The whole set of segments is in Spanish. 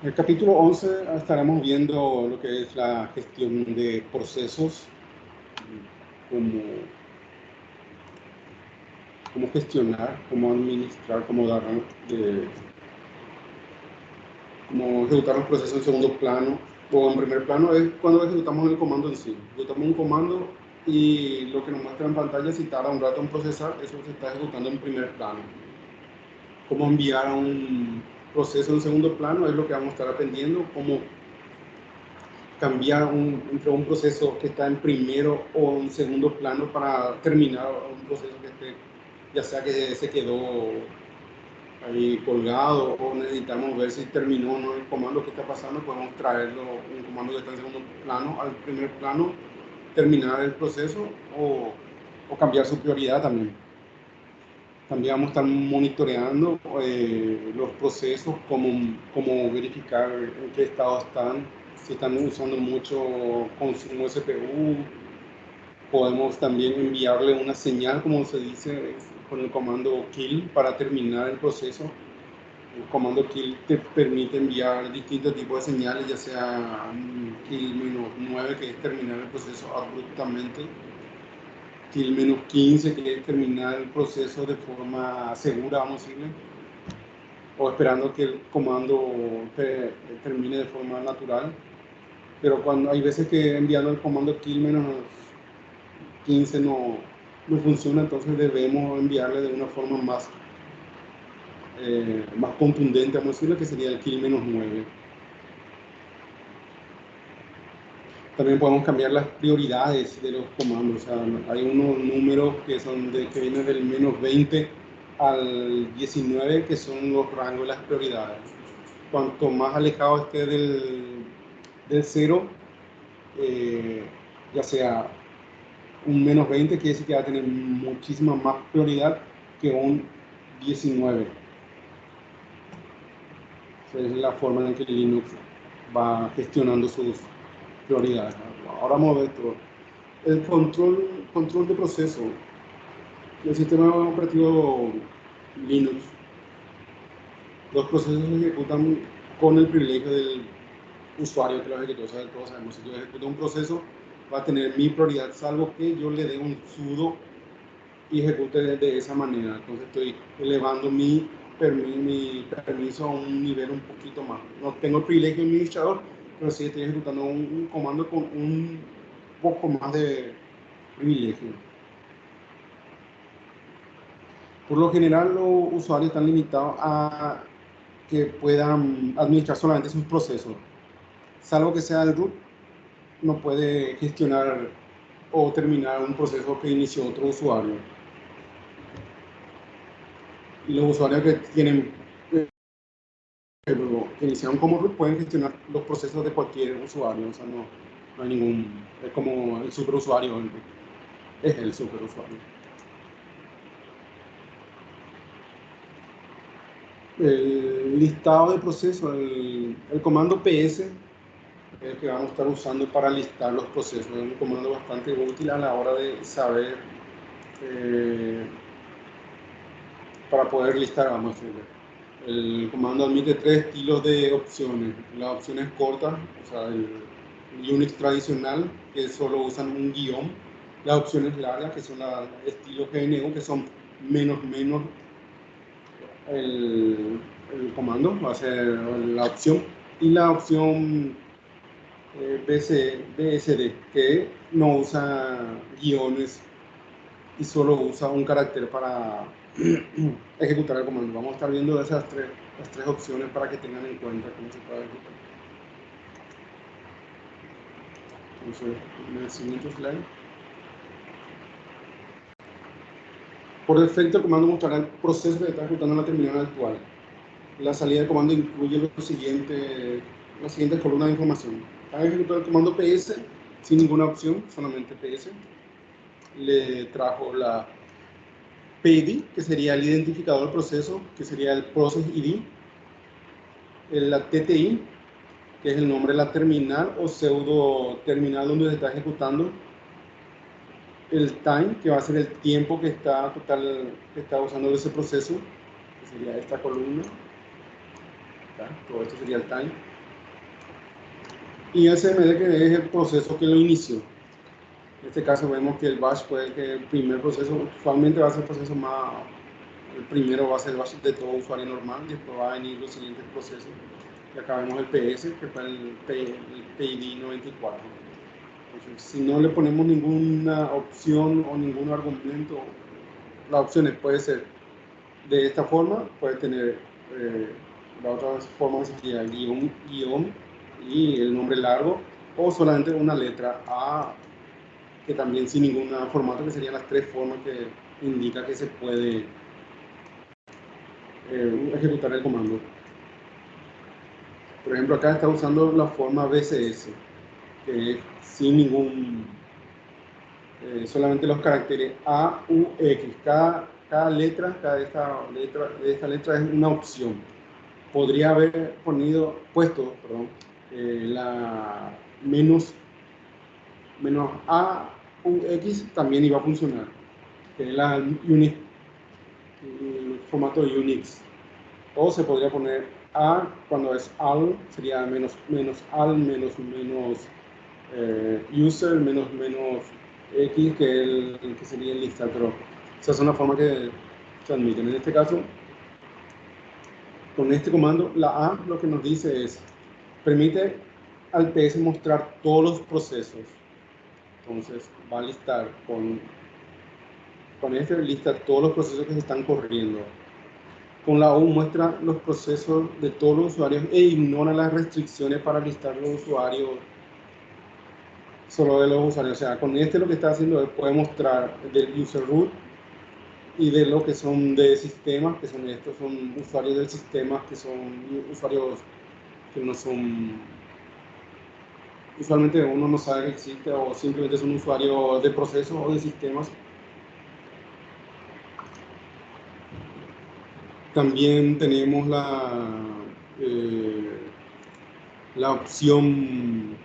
En el capítulo 11 estaremos viendo lo que es la gestión de procesos, cómo gestionar, cómo administrar, cómo ejecutar los procesos en segundo plano o en primer plano. Es cuando ejecutamos el comando en sí. Ejecutamos un comando y lo que nos muestra en pantalla, si tarda un rato en procesar, eso se está ejecutando en primer plano. Cómo enviar a un proceso en segundo plano es lo que vamos a estar aprendiendo, cómo cambiar entre un proceso que está en primero o en segundo plano para terminar un proceso que esté, ya sea que se quedó ahí colgado o necesitamos ver si terminó o no el comando que está pasando. Podemos traerlo, un comando que está en segundo plano al primer plano, terminar el proceso o cambiar su prioridad también. También vamos a estar monitoreando los procesos, cómo verificar en qué estado están, si están usando mucho consumo de CPU. Podemos también enviarle una señal, como se dice, con el comando kill para terminar el proceso. El comando kill te permite enviar distintos tipos de señales, ya sea kill -9, que es terminar el proceso abruptamente, kill -15, que es terminar el proceso de forma segura, vamos a decirle, o esperando que el comando termine de forma natural. Pero cuando hay veces que enviando el comando kill -15 no funciona, entonces debemos enviarle de una forma más contundente, vamos a decirlo, que sería el kill -9. También podemos cambiar las prioridades de los comandos. O sea, hay unos números que vienen del -20 al 19, que son los rangos de las prioridades. Cuanto más alejado esté del 0, ya sea un -20, quiere decir que va a tener muchísima más prioridad que un 19. Esa es la forma en que Linux va gestionando sus prioridades. Ahora vamos a ver todo. El control de proceso. El sistema operativo Linux, los procesos se ejecutan con el privilegio del usuario que los ejecutó. O sea, todos sabemos, si yo ejecuto un proceso, va a tener mi prioridad, salvo que yo le dé un sudo y ejecute de esa manera. Entonces estoy elevando mi permiso a un nivel un poquito más. No tengo el privilegio de administrador, pero sí estoy ejecutando un comando con un poco más de privilegio. Por lo general, los usuarios están limitados a que puedan administrar solamente sus procesos. Salvo que sea el root, no puede gestionar o terminar un proceso que inició otro usuario. Y los usuarios que iniciaron como root pueden gestionar los procesos de cualquier usuario. O sea, no hay ningún... Es como el superusuario, es el superusuario. El listado de procesos, el comando PS, el que vamos a estar usando para listar los procesos. Es un comando bastante útil a la hora de saber, para poder listar, vamos a decirlo. El comando admite 3 estilos de opciones. Las opciones cortas, o sea, el Unix tradicional, que solo usan un guión. Las opciones largas, que son las estilo GNU, que son menos el comando, va a ser la opción. Y la opción BSD, que no usa guiones y solo usa un carácter para ejecutar el comando. Vamos a estar viendo las tres opciones para que tengan en cuenta cómo se puede ejecutar. Entonces, en el siguiente slide. Por defecto, el comando mostrará el proceso que está ejecutando en la terminal actual. La salida del comando incluye las siguientes columnas de información. Ha ejecutado el comando PS sin ninguna opción, solamente PS. Le trajo la PID, que sería el identificador del proceso, que sería el Process ID. La TTI, que es el nombre de la terminal o pseudo terminal donde se está ejecutando. El time, que va a ser el tiempo que está usando ese proceso, que sería esta columna. Todo esto sería el time. y el CMD, que es el proceso que lo inició. En este caso vemos que el bash puede que el primer proceso usualmente va a ser el proceso más, el primero va a ser el bash de todo usuario normal, y después va a venir los siguientes procesos. Y acá vemos el PS, que fue el PID 94. Entonces, si no le ponemos ninguna opción o ningún argumento, las opciones puede ser de esta forma, puede tener la otra forma sería guión y el nombre largo, o solamente una letra A, que también sin ningún formato, que serían las tres formas que indica que se puede ejecutar el comando. Por ejemplo, acá está usando la forma BCS, que es sin ningún, solamente los caracteres A, U, X. Cada letra, de esta letra es una opción. Podría haber puesto, la menos A, U, X también iba a funcionar, que es el formato Unix. O se podría poner A cuando es al, sería menos al, menos user, menos X, que sería el lista, pero esa es una forma que se admiten. En este caso, con este comando, la A lo que nos dice es, permite al PS mostrar todos los procesos. Entonces va a listar con este lista todos los procesos que se están corriendo. Con la U muestra los procesos de todos los usuarios e ignora las restricciones para listar los usuarios, solo de los usuarios. O sea, con este lo que está haciendo es puede mostrar del user root y de lo que son de sistemas, que son estos, son usuarios del sistema, que son usuarios que no son, usualmente uno no sabe que existe, o simplemente son usuarios de procesos o de sistemas. También tenemos la opción,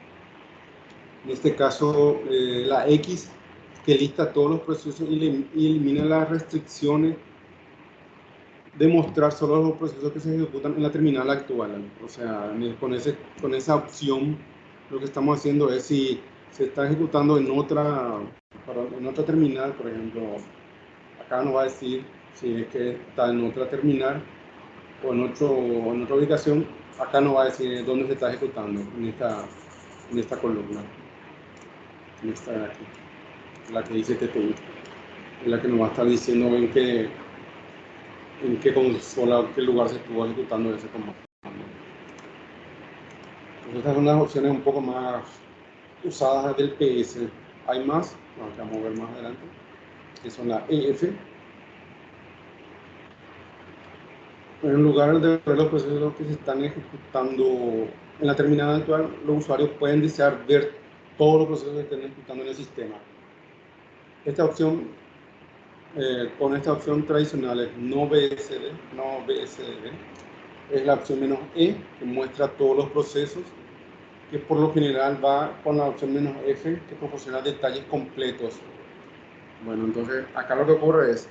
en este caso la X, que lista todos los procesos y elimina las restricciones de mostrar solo los procesos que se ejecutan en la terminal actual. O sea, con esa opción lo que estamos haciendo es, si se está ejecutando en otra terminal, por ejemplo, acá nos va a decir si es que está en otra terminal o en otra ubicación, acá nos va a decir dónde se está ejecutando, en esta columna, en esta de aquí, la que dice TTI, es la que nos va a estar diciendo en qué consola, qué lugar se estuvo ejecutando ese comando. Entonces, estas son las opciones un poco más usadas del PS. Hay más, vamos a ver más adelante, que son la EF. En lugar de ver los procesos que se están ejecutando en la terminal actual, los usuarios pueden desear ver todos los procesos que estén ejecutando en el sistema. Esta opción, con esta opción tradicional es no BSD, es la opción "-e", que muestra todos los procesos, que por lo general va con la opción "-f", que proporciona detalles completos. Bueno, entonces acá lo que ocurre es,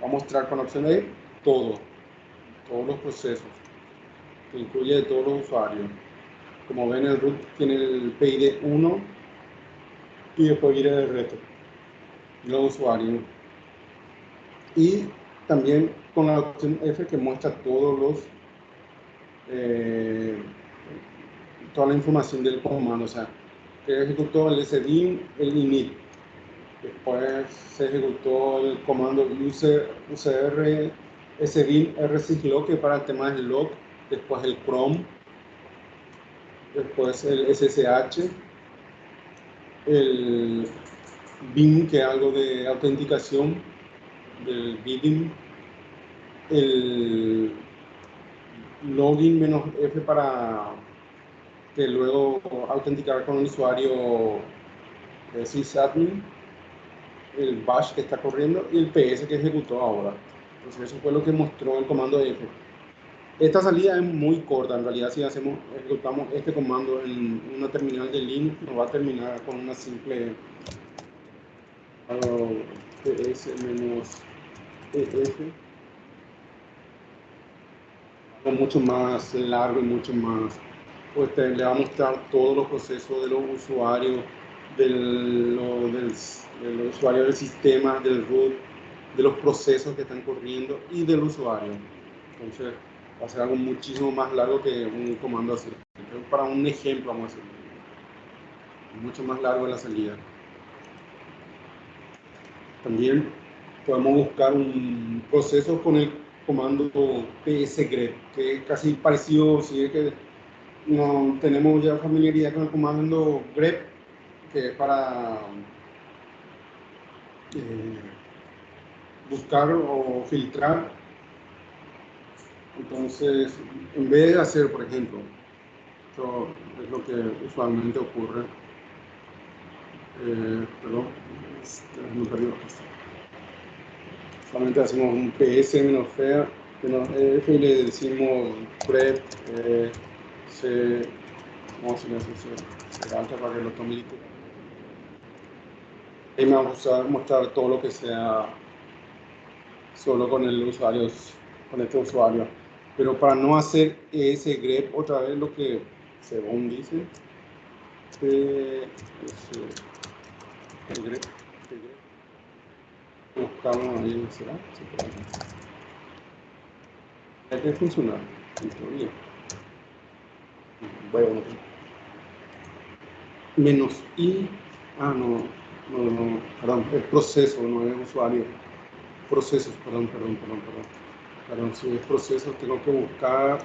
va a mostrar con la opción "e" todos los procesos, que incluye todos los usuarios. Como ven, el root tiene el PID 1 y después viene el resto, los usuarios. Y también con la opción F, que muestra toda la información del comando, o sea, que ejecutó el sbin, el init, después se ejecutó el comando user sbin rsyslog, que para el tema del log, después el chrome, después el ssh, el bin, que es algo de autenticación, del bidding, el login -f para que luego autenticar con un usuario sysadmin, el bash que está corriendo y el PS que ejecutó ahora. Entonces eso fue lo que mostró el comando F. Esta salida es muy corta, en realidad si ejecutamos este comando en una terminal de Linux, nos va a terminar con una simple ps-ef, algo mucho más largo y mucho más pues le va a mostrar todos los procesos de los usuarios, de los usuarios del sistema, del root, de los procesos que están corriendo y del usuario. Entonces va a ser algo muchísimo más largo que un comando así. Entonces, para un ejemplo, vamos a decir, mucho más largo en la salida. También podemos buscar un proceso con el comando psgrep, que es casi parecido, si es que no tenemos ya familiaridad con el comando grep, que es para buscar o filtrar. Entonces, en vez de hacer, por ejemplo, esto es lo que usualmente ocurre, perdón, me perdí la cosa. Solamente hacemos un ps-f y le decimos grep vamos a hacer alta para que lo tome. Y me vamos a mostrar todo lo que sea solo con el usuario, con este usuario. Pero para no hacer ese grep, otra vez lo que según dice, el grep, buscamos ahí, ¿será? Hay que funcionar, en teoría. Bueno, menos i, no, perdón, el proceso, no es usuario. Procesos, perdón. Si es proceso, tengo que buscar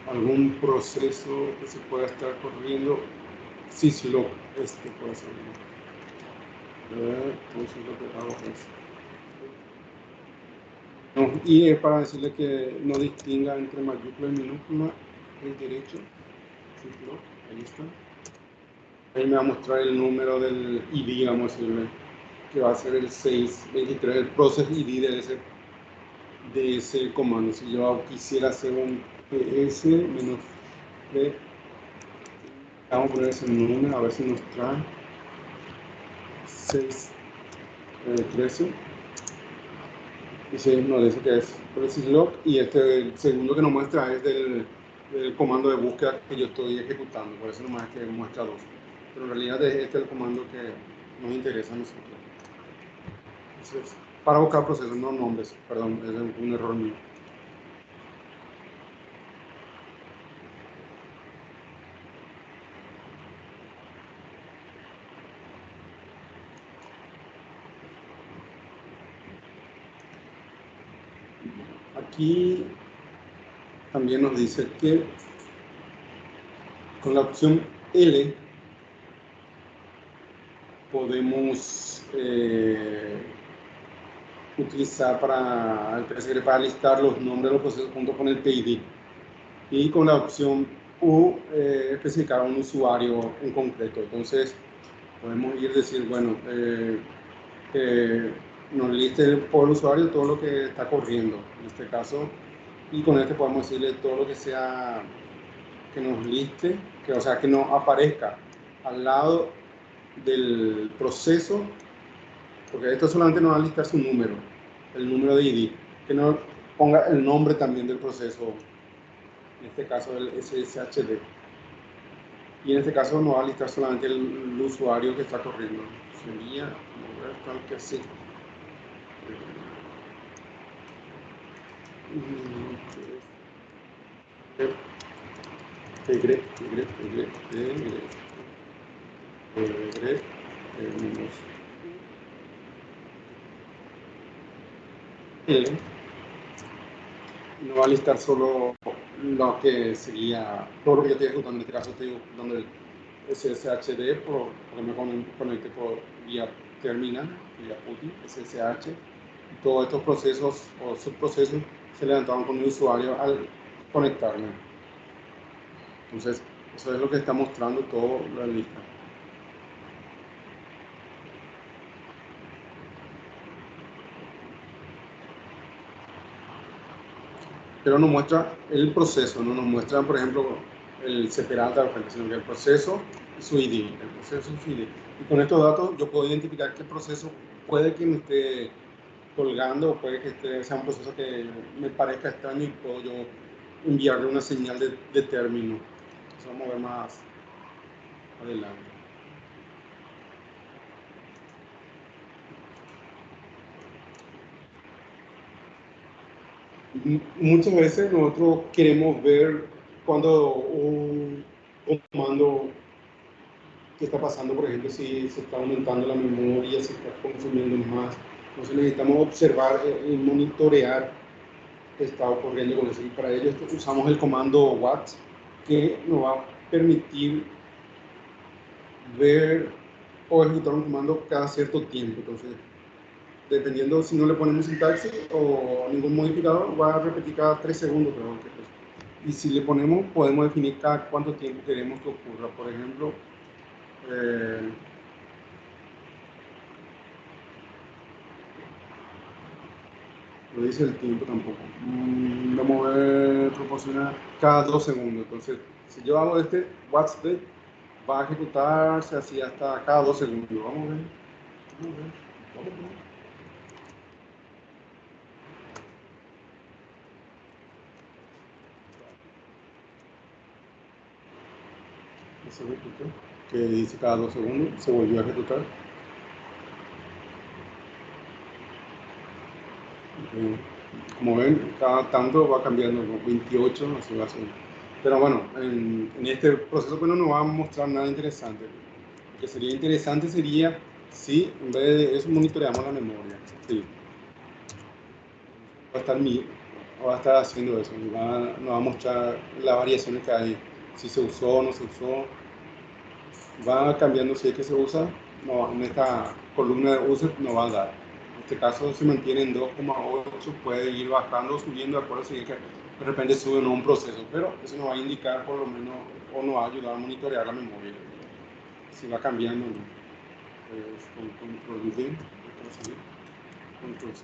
algún proceso que se pueda estar corriendo. Sí, lo puede ser. Entonces lo que hago es. No, y es para decirle que no distinga entre mayúscula y minúscula, el derecho. Syslog, ahí está. Ahí me va a mostrar el número del ID, vamos a decirle, que va a ser el 623, el process ID de ese comando. Si yo quisiera hacer un ps menos p, vamos a poner ese número a ver si nos trae 613. Dice, no, dice que es syslog, y el segundo que nos muestra es del comando de búsqueda que yo estoy ejecutando, por eso nomás es que muestra 2. Pero en realidad este es el comando que nos interesa a nosotros. Entonces, para buscar procesos, no nombres, perdón, es un error mío. Aquí también nos dice que con la opción L podemos utilizar para listar los nombres de los procesos junto con el PID. Y con la opción U especificar un usuario en concreto. Entonces podemos ir decir, bueno, nos liste por usuario todo lo que está corriendo en este caso, y con este podemos decirle todo lo que sea que nos liste, o sea que no aparezca al lado del proceso, porque esto solamente nos va a listar su número, el número de ID, que no ponga el nombre también del proceso, en este caso el SSHD. Y en este caso nos va a listar solamente el usuario que está corriendo. Sería, tal que así. L no va a listar solo lo que sería todo lo que yo estoy ejecutando. En este caso estoy ejecutando el SSHD porque me conecté por vía terminal, vía PuTTY, SSH. Y todos estos procesos o subprocesos se levantaban con el usuario al conectarme. Entonces, eso es lo que está mostrando toda la lista. Pero nos muestra el proceso, no nos muestra, por ejemplo, el separata, sino que el proceso y su ID, el proceso y su ID. Y con estos datos yo puedo identificar qué proceso puede que me esté colgando, o puede que sea un proceso que me parezca extraño y puedo yo enviarle una señal de término. Eso vamos a ver más adelante. Muchas veces nosotros queremos ver cuando un comando que está pasando, por ejemplo, si se está aumentando la memoria, si está consumiendo más. Entonces necesitamos observar y monitorear qué está ocurriendo con eso. Y para ello usamos el comando watch, que nos va a permitir ver o ejecutar un comando cada cierto tiempo. Entonces, dependiendo si no le ponemos sintaxis o ningún modificador, va a repetir cada 3 segundos. Y si le ponemos, podemos definir cada cuánto tiempo queremos que ocurra. Por ejemplo, no dice el tiempo tampoco. Vamos a ver, proporciona cada 2 segundos. Entonces, si yo hago este watch date, va a ejecutarse así hasta cada 2 segundos. Vamos a ver. Vamos a ver. Vamos a ver. Se ejecutó, que dice cada 2 segundos, se volvió a ejecutar. Como ven, cada tanto va cambiando, 28, así va a ser. Pero bueno, en este proceso pues no nos va a mostrar nada interesante. Lo que sería interesante sería si en vez de eso monitoreamos la memoria. Sí. Va a estar haciendo eso, nos va a mostrar las variaciones que hay, si se usó o no se usó. Va cambiando si es que se usa, no, en esta columna de uso no va a dar. En este caso se mantiene en 2,8, puede ir bajando o subiendo de acuerdo si es que de repente sube un proceso, pero eso nos va a indicar por lo menos o nos va a ayudar a monitorear la memoria. Si va cambiando, pues, con control D, control C.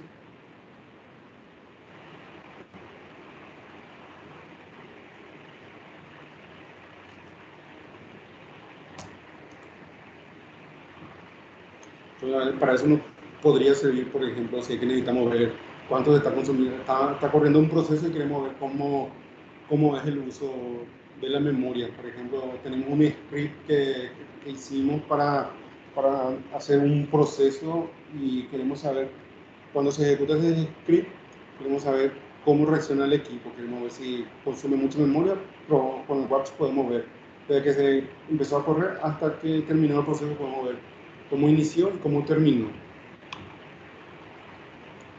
Entonces, para eso nos podría servir, por ejemplo, si es que necesitamos ver cuánto se está consumiendo, está corriendo un proceso y queremos ver cómo es el uso de la memoria. Por ejemplo, tenemos un script que hicimos para hacer un proceso y queremos saber, cuando se ejecuta ese script, queremos saber cómo reacciona el equipo, queremos ver si consume mucha memoria, pero con el watch podemos ver, desde que se empezó a correr hasta que terminó el proceso podemos ver cómo inició y cómo terminó,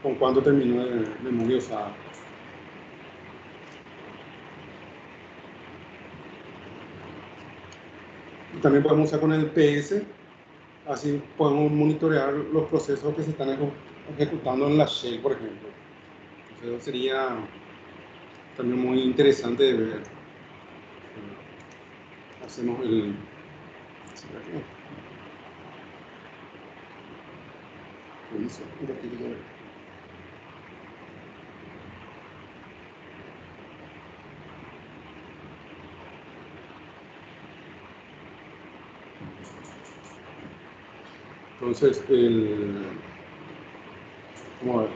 con cuánto terminó de memoria usada. Y también podemos usar con el PS, así podemos monitorear los procesos que se están ejecutando en la shell, por ejemplo. Entonces, sería también muy interesante de ver. Hacemos el... Entonces, vamos a ver,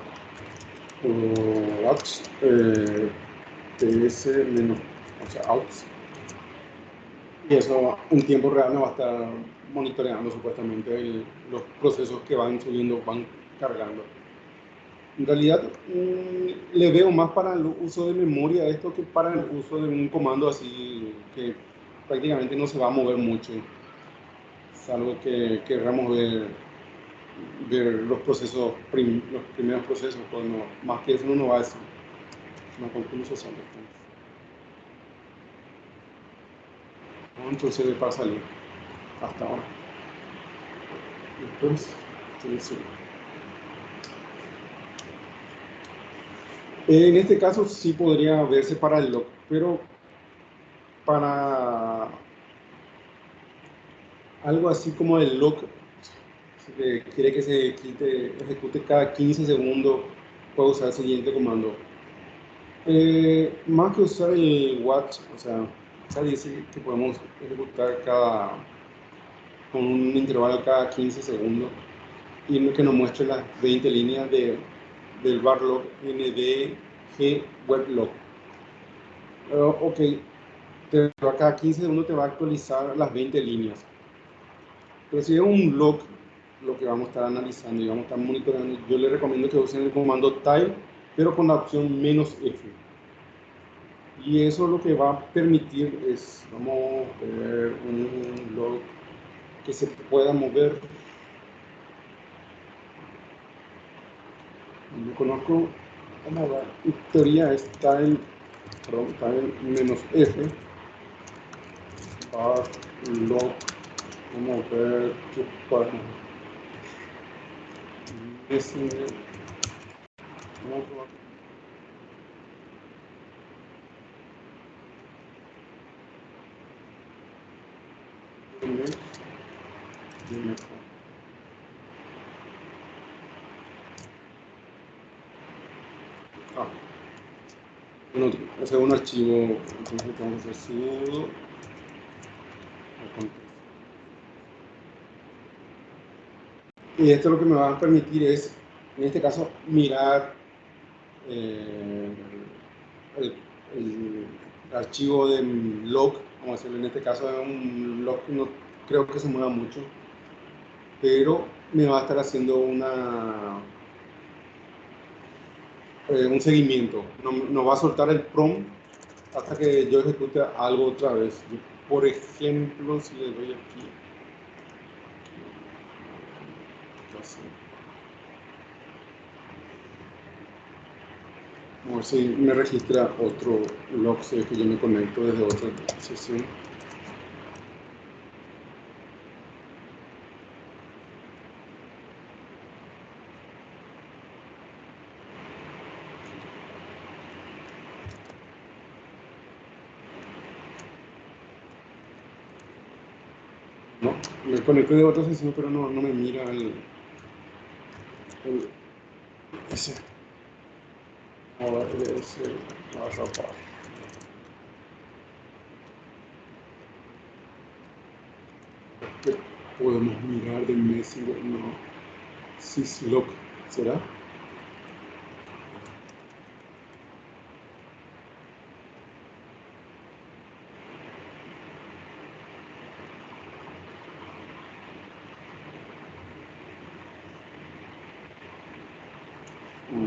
watch ts menos, o sea, outs, y eso en tiempo real nos va a estar monitoreando supuestamente los procesos que van subiendo, van cargando. En realidad le veo más para el uso de memoria esto que para el uso de un comando así que prácticamente no se va a mover mucho, salvo que queramos ver los procesos, los primeros procesos, pues no, más que eso no va a decir. No concluso social. Entonces para salir hasta ahora. Después, en este caso sí podría verse para el lock, pero para algo así como el lock, si quiere que se ejecute cada 15 segundos, puedo usar el siguiente comando. Más que usar el watch, o sea, dice que podemos ejecutar con un intervalo cada 15 segundos y que nos muestre las 20 líneas del barlog ndg weblog. Ok, cada 15 segundos te va a actualizar las 20 líneas. Pero si es un log, lo que vamos a estar analizando y vamos a estar monitoreando, yo le recomiendo que usen el comando tile, pero con la opción "-f". Y eso lo que va a permitir es, vamos a ver un log que se pueda mover. Yo conozco, vamos a ver, en teoría es tile, perdón, tile-f, bar log, vamos a ver qué pasa. Vamos a probar. Bueno, ese es un archivo, entonces vamos a hacer sudo. Y esto lo que me va a permitir es, en este caso, mirar el archivo de log, vamos a hacerlo en este caso, es un log que no creo que se mueva mucho, pero me va a estar haciendo un seguimiento. No va a soltar el prompt hasta que yo ejecute algo otra vez. Yo, por ejemplo, si le doy aquí, a ver si me registra otro log que yo me conecto desde otra sesión. No, me conecté de otra sesión, pero no me mira ese. Ahora ese va a zapar. ¿Qué podemos mirar de Messenger? No. Syslog, ¿será?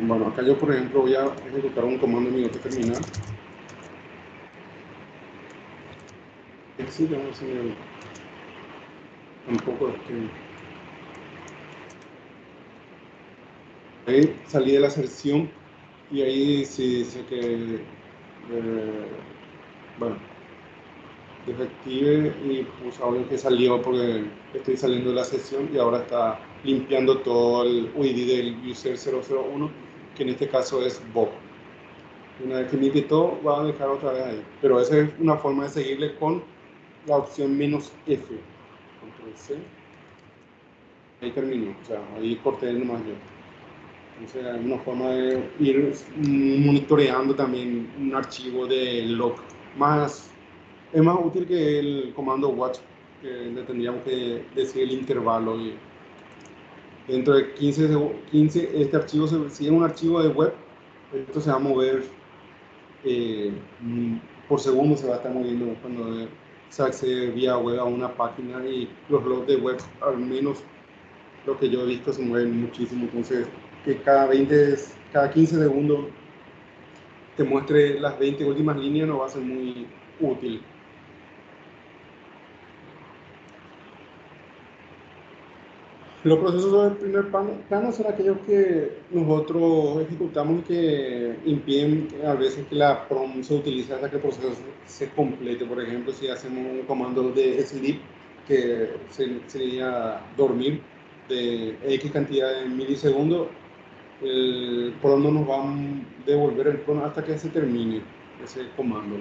Bueno, acá yo, por ejemplo, voy a ejecutar un comando en mi otro terminal. Sí, vamos a ver. Tampoco es que... Ahí salí de la sesión y ahí sí dice que... bueno, desactive y puse ahora que salió porque estoy saliendo de la sesión y ahora está limpiando todo el UID del user 001, que en este caso es Bob. Una vez que limpie todo, va a dejar otra vez ahí. Pero esa es una forma de seguirle con la opción "-f". Control C. Ahí terminó, o sea, ahí corté nomás yo. Entonces hay una forma de ir monitoreando también un archivo de log. Es más útil que el comando watch, que le tendríamos que decir el intervalo. Y dentro de 15 este archivo, si es un archivo de web, esto se va a mover por segundo, se va a estar moviendo cuando se accede vía web a una página, y los logs de web, al menos lo que yo he visto, se mueven muchísimo. Entonces, que cada 15 segundos te muestre las 20 últimas líneas no va a ser muy útil. Los procesos del primer plano son aquellos que nosotros ejecutamos y que impiden a veces que la PROM se utilice hasta que el proceso se complete. Por ejemplo, si hacemos un comando de sleep, que sería dormir, de X cantidad de milisegundos, el PROM no nos va a devolver el PROM hasta que se termine ese comando.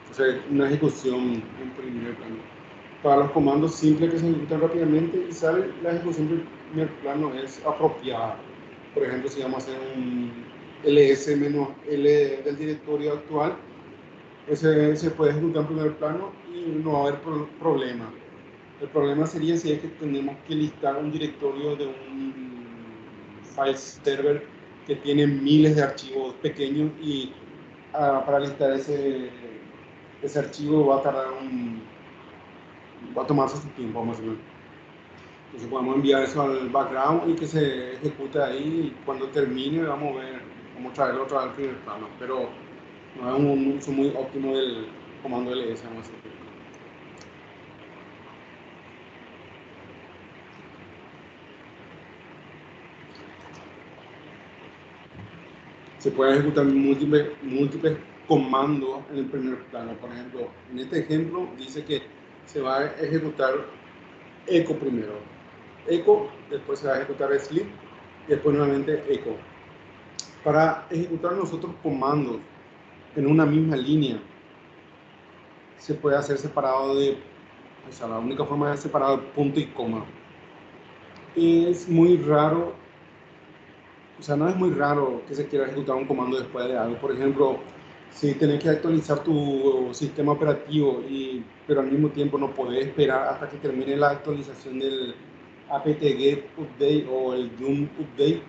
O sea, una ejecución en primer plano. Para los comandos simples que se ejecutan rápidamente y sale, la ejecución del primer plano es apropiada. Por ejemplo, si vamos a hacer un ls-l del directorio actual, ese se puede ejecutar en primer plano y no va a haber problema. El problema sería si es que tenemos que listar un directorio de un file server que tiene miles de archivos pequeños y para listar ese ese archivo va a tardar va a tomarse su tiempo más o menos. Entonces podemos enviar eso al background y que se ejecute ahí, y cuando termine vamos a traerlo otra vez al primer plano, pero no es un uso muy óptimo del comando ls, vamos a decir. Se pueden ejecutar múltiples comandos en el primer plano. Por ejemplo, en este ejemplo dice que se va a ejecutar echo primero. Echo, después se va a ejecutar sleep y después nuevamente echo. Para ejecutar nosotros comandos en una misma línea, se puede hacer separado o sea, la única forma es separado punto y coma. Es muy raro, o sea, no es muy raro que se quiera ejecutar un comando después de algo. Por ejemplo, si tenés que actualizar tu sistema operativo, pero al mismo tiempo no podés esperar hasta que termine la actualización del apt-get update o el doom update,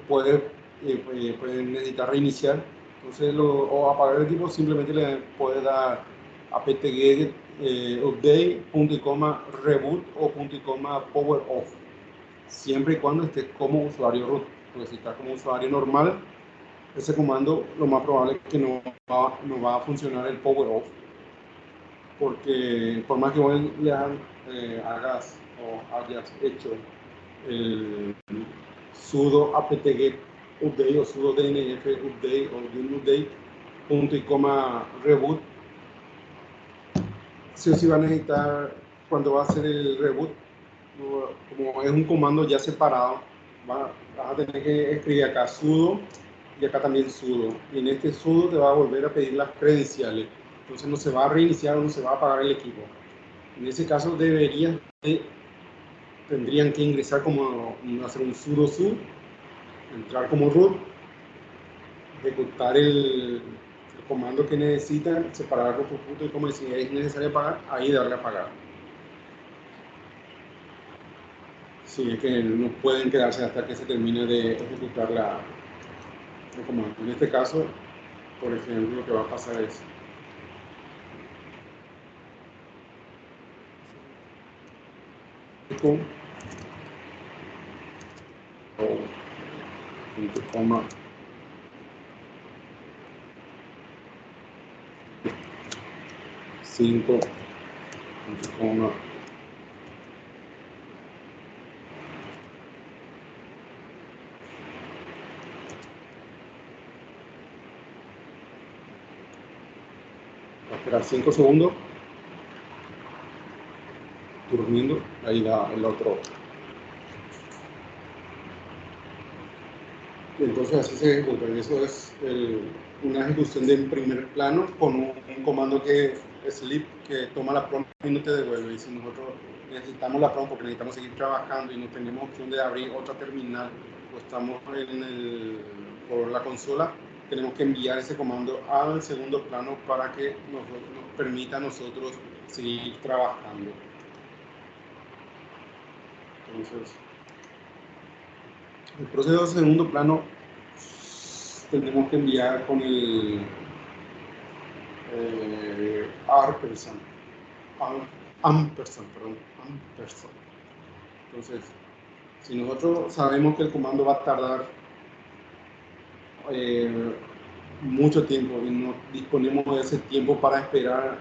puedes necesitar reiniciar. Entonces, o apagar el equipo, simplemente le puedes dar apt-get update, punto y coma, reboot o punto y coma, power off, siempre y cuando estés como usuario root. Porque si estás como usuario normal, ese comando lo más probable es que no va a funcionar el power off, porque por más que vos le hagas o hayas hecho el sudo apt-get update o sudo dnf update o doom update, punto y coma reboot, sí o sí va a necesitar, cuando va a hacer el reboot, como es un comando ya separado, vas a tener que escribir acá sudo y acá también sudo, y en este sudo te va a volver a pedir las credenciales. Entonces no se va a reiniciar o no se va a apagar el equipo. En ese caso tendrían que ingresar como hacer un sudo su, entrar como root, ejecutar el comando que necesitan, separar por punto y como si es necesario apagar, ahí darle a apagar. Sí, es que no pueden quedarse hasta que se termine de ejecutar el comando. En este caso, por ejemplo, lo que va a pasar es echo o punto coma 5 punto coma va a esperar 5 segundos durmiendo, ahí da el otro. Y entonces así se ejecuta, y eso es una ejecución de primer plano con un comando que es sleep, que toma la prompt y no te devuelve. Y si nosotros necesitamos la prompt porque necesitamos seguir trabajando y no tenemos opción de abrir otra terminal o estamos por la consola, tenemos que enviar ese comando al segundo plano para que nos permita a nosotros seguir trabajando. Entonces, el proceso de segundo plano tendremos que enviar con el ampersand. Entonces, si nosotros sabemos que el comando va a tardar mucho tiempo y no disponemos de ese tiempo para esperar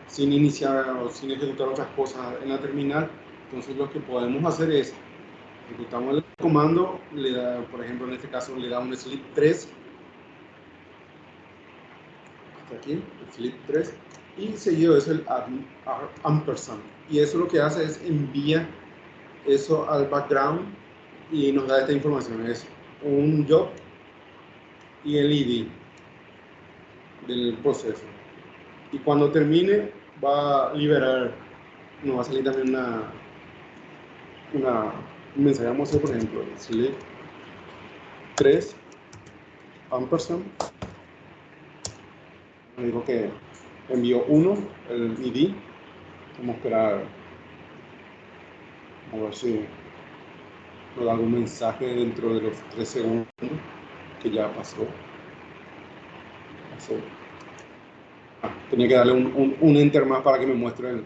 sin iniciar o sin ejecutar otras cosas en la terminal, entonces lo que podemos hacer es ejecutamos el comando, por ejemplo en este caso le da un sleep 3, hasta aquí, el sleep 3, y seguido es el ampersand, y eso lo que hace es envía eso al background y nos da esta información, es un job y el ID del proceso, y cuando termine va a liberar, nos va a salir también un mensaje. Vamos a hacer, por ejemplo, sleep 3 ampersand, me dijo que envió 1 el ID, vamos a esperar a ver si nos da algún mensaje dentro de los 3 segundos que ya pasó. tenía que darle un enter más para que me muestre el,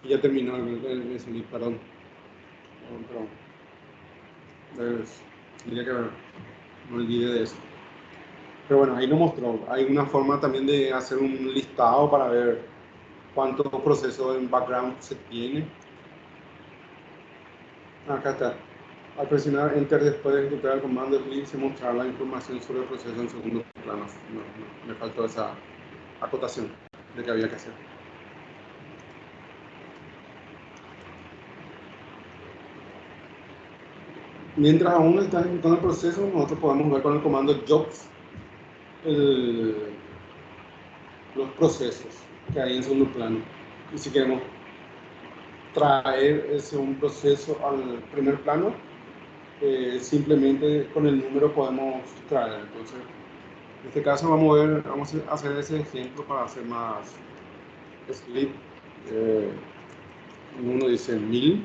y ya terminó el slip, perdón. Tendría que ver, no olvide de eso. Pero bueno, ahí lo mostró. Hay una forma también de hacer un listado para ver cuántos procesos en background se tiene. Acá está. Al presionar Enter después de ejecutar el comando slip se mostrará la información sobre el proceso en segundo plano. No, me faltó esa acotación de que había que hacer. Mientras aún está ejecutando el proceso, nosotros podemos ver con el comando jobs los procesos que hay en segundo plano. Y si queremos traer ese un proceso al primer plano, simplemente con el número podemos traer. Entonces, en este caso vamos a hacer ese ejemplo para hacer más split. Uno dice 1000.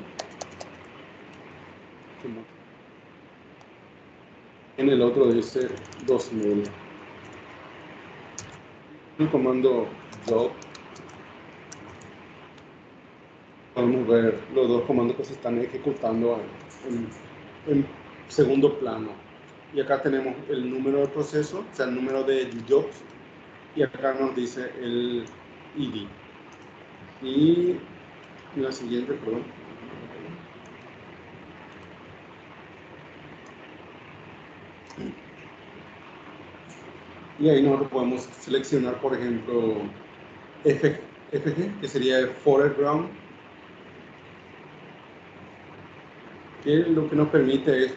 En el otro dice 2000. El comando job, podemos ver los dos comandos que se están ejecutando en segundo plano. Y acá tenemos el número de proceso, o sea, el número de jobs, y acá nos dice el ID. Y la siguiente, perdón. Y ahí nosotros podemos seleccionar, por ejemplo, FG, que sería el foreground, que lo que nos permite es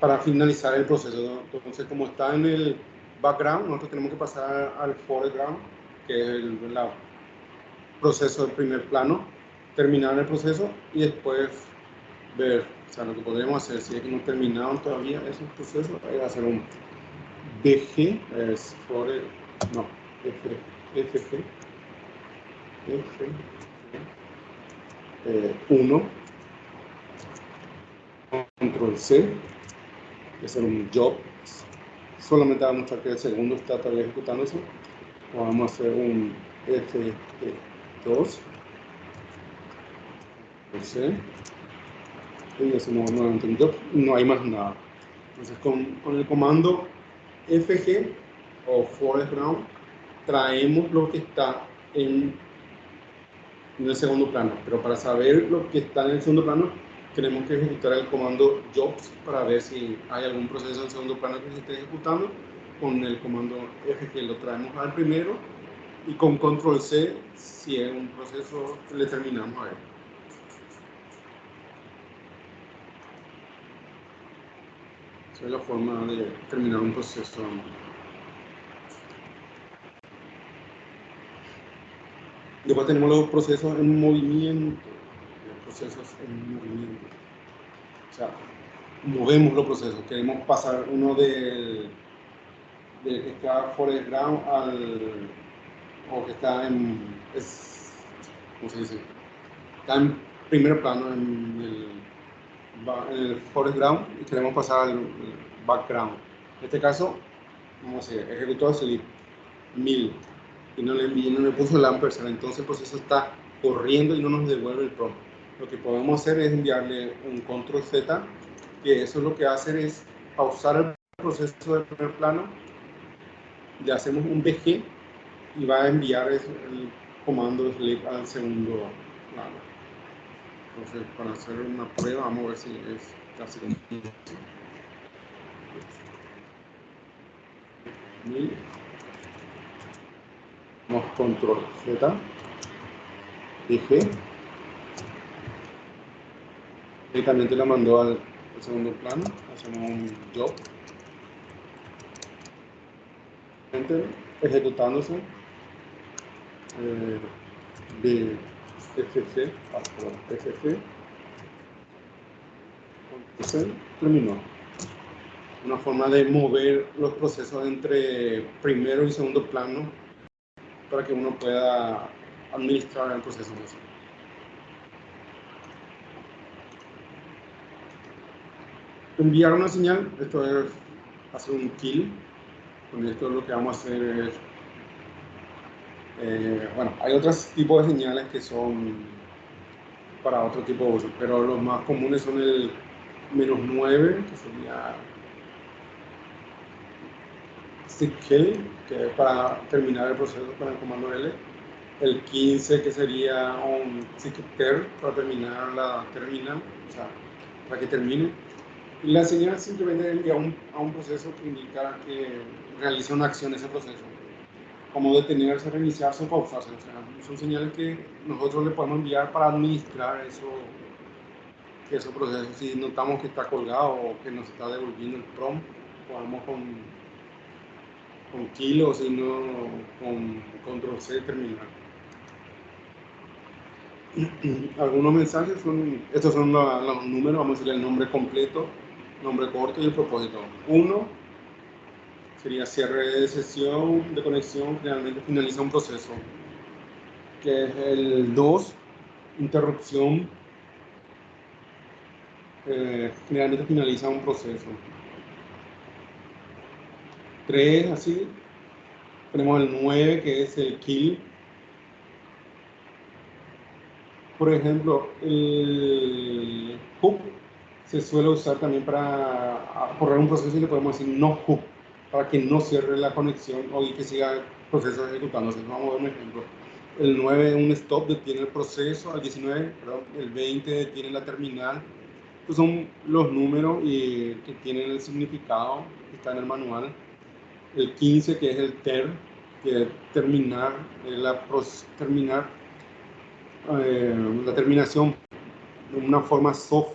para finalizar el proceso, ¿no? Entonces, como está en el background, nosotros tenemos que pasar al foreground, que es el proceso del primer plano, terminar el proceso y después ver, o sea, lo que podríamos hacer, si es que no terminaron todavía esos procesos, es hacer un BG, es fore, no, FG, 1, control C, es un job, solamente va a mostrar que el segundo está todavía ejecutándose. Vamos a hacer un F2, C, y hacemos nuevamente un job, no hay más nada. Entonces con el comando FG o foreground traemos lo que está en el segundo plano, pero para saber lo que está en el segundo plano tenemos que ejecutar el comando jobs para ver si hay algún proceso en segundo plano que se esté ejecutando. Con el comando FG lo traemos al primero y con control C, si es un proceso, le terminamos a él. Esa es la forma de terminar un proceso. Después tenemos los procesos en movimiento. Procesos en movimiento. O sea, movemos los procesos. Queremos pasar uno del que está foreground o que está ¿cómo se dice? Está en primer plano en el foreground y queremos pasar al background. En este caso, vamos a decir, ejecutó slip 1000 y no le puso el ampersand, entonces el proceso está corriendo y no nos devuelve el prompt. Lo que podemos hacer es enviarle un control Z, que eso lo que hace es pausar el proceso del primer plano, le hacemos un BG y va a enviar el comando slip al segundo plano. Entonces, para hacer una prueba, vamos a ver si es casi como control Z, BG, directamente la mandó al segundo plano, hacemos un job, ejecutándose de FG, FG, entonces terminó. Una forma de mover los procesos entre primero y segundo plano para que uno pueda administrar el proceso. Enviar una señal, esto es hacer un kill. Con esto lo que vamos a hacer es Bueno, hay otros tipos de señales que son para otro tipo de uso, pero los más comunes son el -9, que sería stick kill, que es para terminar el proceso con el comando L. El 15, que sería un ticker para terminar la terminal, o sea, para que termine. Y la señal simplemente envía a un proceso que indica que realiza una acción ese proceso, como detenerse, reiniciarse o pausarse. O sea, son señales que nosotros le podemos enviar para administrar esos procesos. Si notamos que está colgado o que nos está devolviendo el prompt, podemos con kill o si no con control C terminar. Algunos mensajes estos son los números, vamos a decir el nombre completo, nombre corto y el propósito. 1 sería cierre de sesión de conexión, generalmente finaliza un proceso. Que es el 2, interrupción, generalmente finaliza un proceso. 3, así. Tenemos el 9, que es el kill. Por ejemplo, el hook se suele usar también para correr un proceso y le podemos decir no hook, para que no cierre la conexión o que siga el proceso ejecutándose. Vamos a ver un ejemplo. El 9, un stop, detiene el proceso. El 19, perdón, el 20 detiene la terminal. Estos son los números que tienen el significado que está en el manual. El 15, que es el ter, que es terminar, terminar la terminación de una forma soft,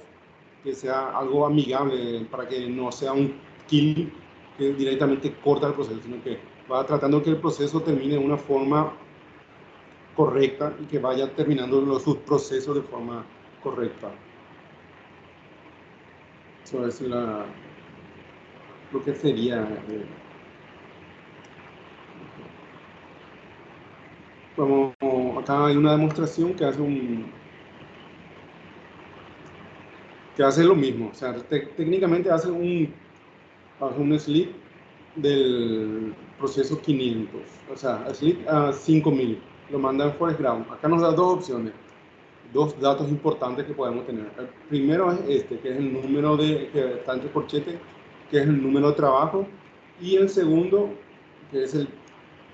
que sea algo amigable, para que no sea un kill que directamente corta el proceso, sino que va tratando que el proceso termine de una forma correcta y que vaya terminando sus procesos de forma correcta. Eso es lo que sería. Como acá hay una demostración que hace lo mismo, o sea, técnicamente hace un sleep del proceso 500, o sea, sleep a 5000, lo manda en foreground. Acá nos da dos opciones, dos datos importantes que podemos tener. El primero es este, que es el número que está entre corchetes, que es el número de trabajo, y el segundo, que es el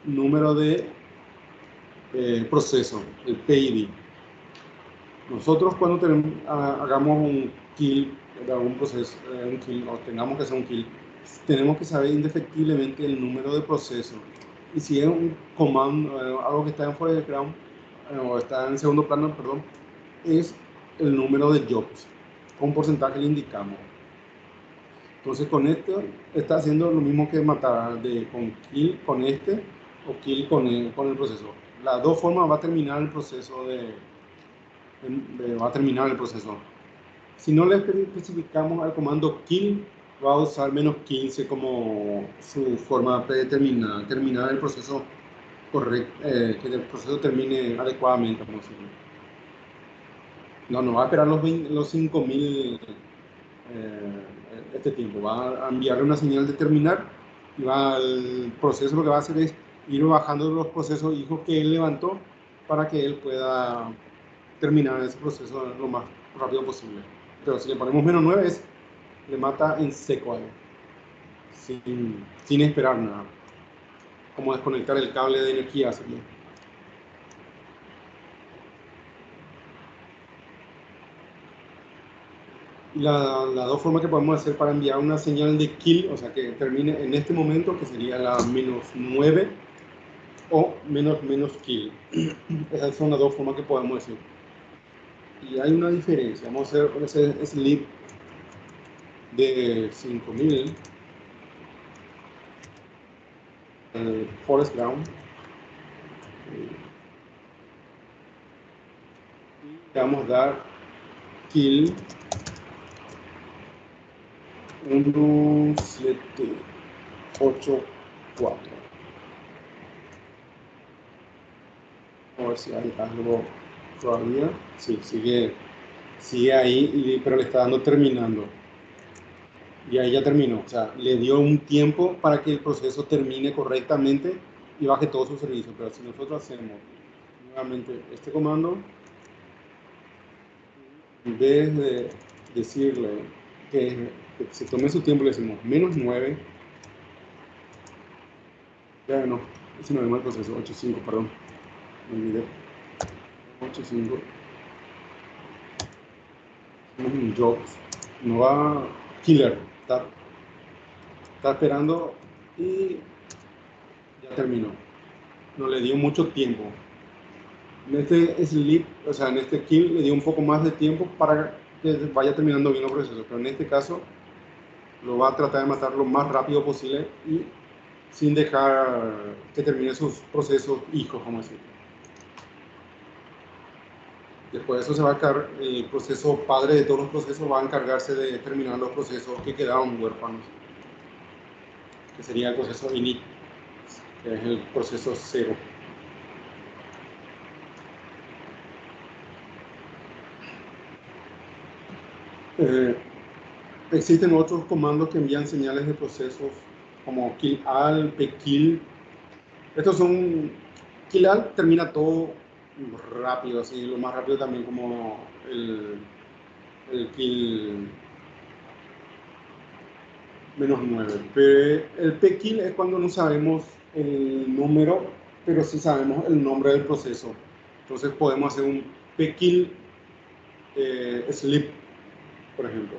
número de proceso, el PID. Nosotros cuando hagamos un kill de algún proceso, un kill, o tengamos que hacer un kill, tenemos que saber indefectiblemente el número de proceso. Y si es un comando, algo que está en foreground, o está en segundo plano, perdón, es el número de jobs, con porcentaje le indicamos. Entonces con esto está haciendo lo mismo que matar con kill con este o kill con el proceso. Las dos formas va a terminar el proceso va a terminar el proceso. Si no le especificamos al comando kill, va a usar -15 como su forma predeterminada, terminar el proceso correcto, que el proceso termine adecuadamente, como decirlo. No va a esperar los 5000 este tiempo, va a enviarle una señal de terminar y el proceso lo que va a hacer es ir bajando los procesos hijos que él levantó para que él pueda terminar ese proceso lo más rápido posible. Pero si le ponemos -9, le mata en seco ahí, sin esperar nada. Como desconectar el cable de energía sería. Y las dos formas que podemos hacer para enviar una señal de kill, o sea, que termine en este momento, que sería la -9 o --kill. Esas son las dos formas que podemos decir. Y hay una diferencia. Vamos a hacer ese sleep de 5000. Forest ground. Y vamos a dar kill 1784. A ver si hay algo todavía. Sí, sigue ahí, pero le está dando terminando. Y ahí ya terminó. O sea, le dio un tiempo para que el proceso termine correctamente y baje todo su servicio. Pero si nosotros hacemos nuevamente este comando, en vez de decirle que se tome su tiempo, le decimos -9, ya no, ese no es el proceso, 8.5, perdón, me olvidé, 8.5, un jobs, no va killer, está esperando y ya terminó, no le dio mucho tiempo. En este sleep, o sea, en este kill le dio un poco más de tiempo para que vaya terminando bien los procesos, pero en este caso lo va a tratar de matar lo más rápido posible y sin dejar que termine sus procesos hijos, como decir. Después de eso se va a encargar, el proceso padre de todos los procesos va a encargarse de terminar los procesos que quedaron huérfanos, que sería el proceso init, que es el proceso 0. Existen otros comandos que envían señales de procesos como kill-all, pkill. Estos son, kill-all termina todo rápido, así lo más rápido también como el kill -9. Pero el pkill es cuando no sabemos el número, pero sí sabemos el nombre del proceso. Entonces podemos hacer un pkill sleep, por ejemplo,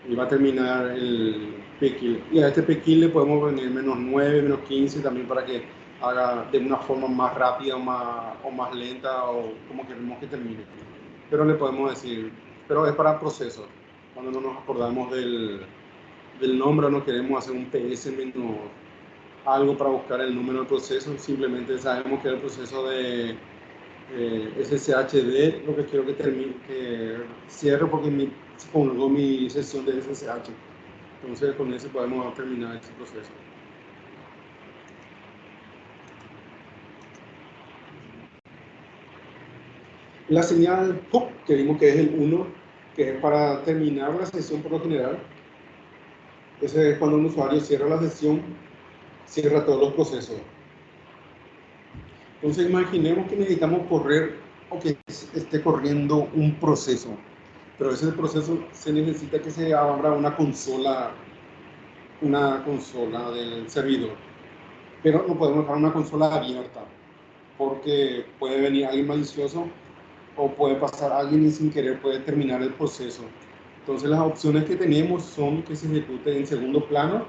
y va a terminar el pkill. Y a este pkill le podemos poner -9, -15 también para que haga de una forma más rápida o más lenta o como queremos que termine. Pero le podemos decir, pero es para procesos. Cuando no nos acordamos del nombre o no queremos hacer un PS menos algo para buscar el número del proceso, simplemente sabemos que es el proceso de SSHD, lo que quiero que termine, que cierre porque se colgó mi sesión de SSH. Entonces con eso podemos terminar este proceso. La señal PUP, que vimos que es el 1, que es para terminar la sesión por lo general. Ese es cuando un usuario cierra la sesión, cierra todos los procesos. Entonces imaginemos que necesitamos correr o que esté corriendo un proceso, pero ese proceso se necesita que se abra una consola del servidor, pero no podemos dejar una consola abierta porque puede venir alguien malicioso o puede pasar alguien y sin querer puede terminar el proceso. Entonces las opciones que tenemos son que se ejecute en segundo plano,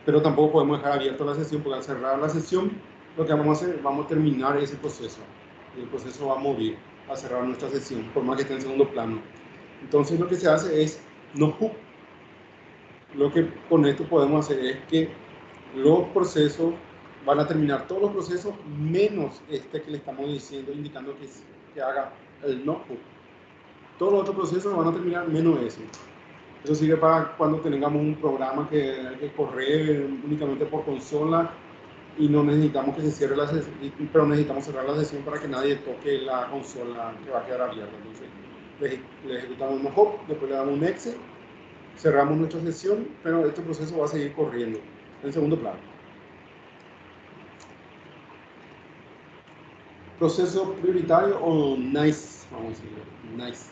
pero tampoco podemos dejar abierta la sesión porque al cerrar la sesión lo que vamos a hacer, vamos a terminar ese proceso y el proceso va a morir a cerrar nuestra sesión, por más que esté en segundo plano. Entonces lo que se hace es no hook. Lo que con esto podemos hacer es que los procesos van a terminar todos los procesos menos este que le estamos diciendo, indicando que haga el no hook. Todos los otros procesos van a terminar menos ese. Eso sirve para cuando tengamos un programa que hay que correr únicamente por consola y no necesitamos que se cierre la sesión, pero necesitamos cerrar la sesión para que nadie toque la consola que va a quedar abierta. Entonces le ejecutamos un hop, después le damos un exe, cerramos nuestra sesión, pero este proceso va a seguir corriendo en segundo plano. Proceso prioritario o nice, vamos a decirlo, nice.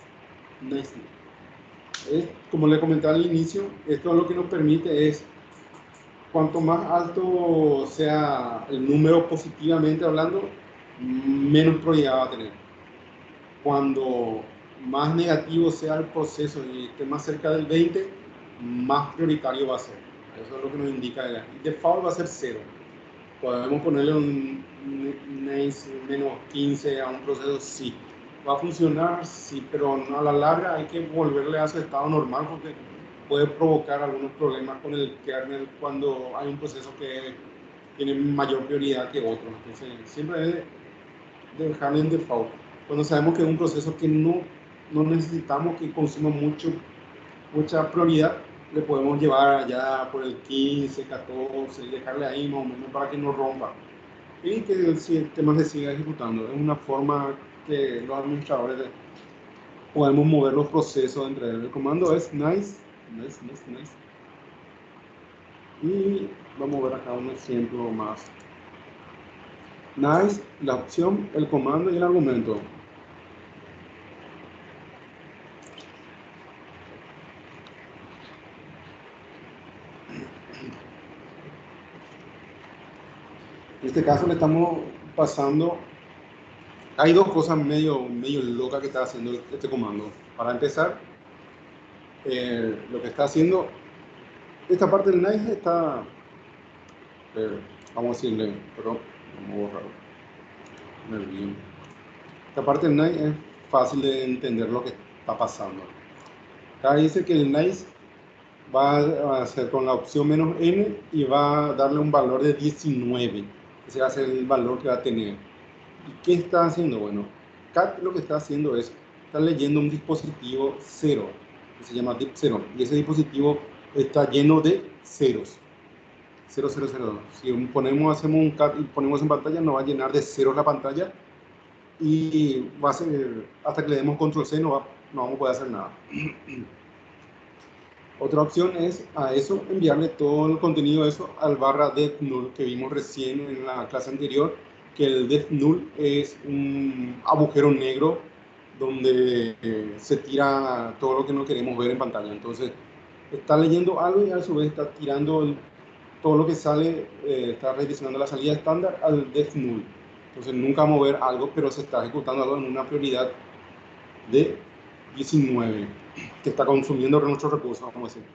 Como le comenté al inicio, esto lo que nos permite es, cuanto más alto sea el número positivamente hablando, menos prioridad va a tener. Cuando más negativo sea el proceso y esté más cerca del 20, más prioritario va a ser. Eso es lo que nos indica. Default va a ser 0. Podemos ponerle un -15 a un proceso, sí. Va a funcionar, sí, pero a la larga hay que volverle a su estado normal porque puede provocar algunos problemas con el kernel cuando hay un proceso que tiene mayor prioridad que otro. Entonces, siempre es de dejarlo en default. Cuando sabemos que es un proceso que no necesitamos que consuma mucha prioridad, le podemos llevar allá por el 15, 14 y dejarle ahí más o menos para que no rompa y que el sistema se siga ejecutando. Es una forma que los administradores podemos mover los procesos entre ellos. El comando es nice. Y vamos a ver acá un ejemplo más. Nice, la opción, el comando y el argumento. En este caso le estamos pasando. Hay dos cosas medio locas que está haciendo este comando. Para empezar, lo que está haciendo, esta parte del nice está, vamos a decirle, pero vamos a borrarlo. Bien. Esta parte del nice es fácil de entender lo que está pasando. Acá dice que el nice va a hacer con la opción "-n" y va a darle un valor de 19. Ese va a ser el valor que va a tener. ¿Y qué está haciendo? Bueno, cat lo que está haciendo es, está leyendo un dispositivo 0, que se llama DIP0, y ese dispositivo está lleno de ceros. 0, 0, 0. Si hacemos un cat y ponemos en pantalla, nos va a llenar de ceros la pantalla, y va a ser, hasta que le demos control C, no vamos a poder hacer nada. Otra opción es a eso enviarle todo el contenido de eso al barra def null que vimos recién en la clase anterior, que el def null es un agujero negro donde se tira todo lo que no queremos ver en pantalla. Entonces está leyendo algo y a su vez está tirando todo lo que sale, está redireccionando la salida estándar al def null. Entonces nunca vamos a ver algo, pero se está ejecutando algo en una prioridad de 19 que está consumiendo nuestros recursos, vamos a decir.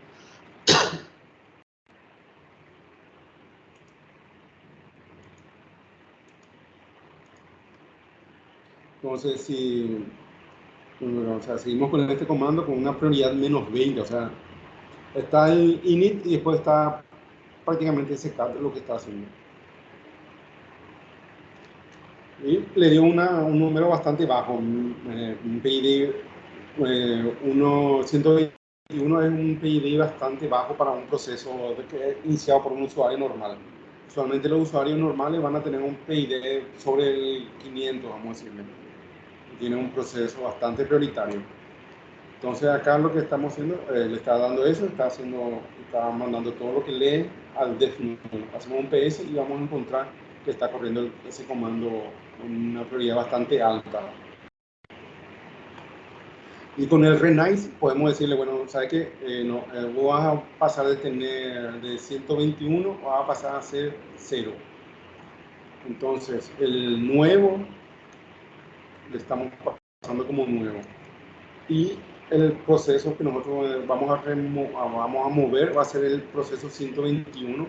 Entonces, si seguimos con este comando con una prioridad -20, o sea, está el init y después está prácticamente ese cat lo que está haciendo. Y le dio un número bastante bajo, un PID 121 es un PID bastante bajo para un proceso iniciado por un usuario normal. Usualmente los usuarios normales van a tener un PID sobre el 500, vamos a decirle. Tiene un proceso bastante prioritario. Entonces acá lo que estamos haciendo, le está dando eso, está mandando todo lo que lee al def null. Hacemos un PS y vamos a encontrar que está corriendo ese comando con una prioridad bastante alta. Y con el renice podemos decirle, bueno, ¿sabes qué? Vos vas a pasar de tener de 121, vas a pasar a ser 0. Entonces el nuevo le estamos pasando como nuevo. Y el proceso que nosotros vamos a mover va a ser el proceso 121,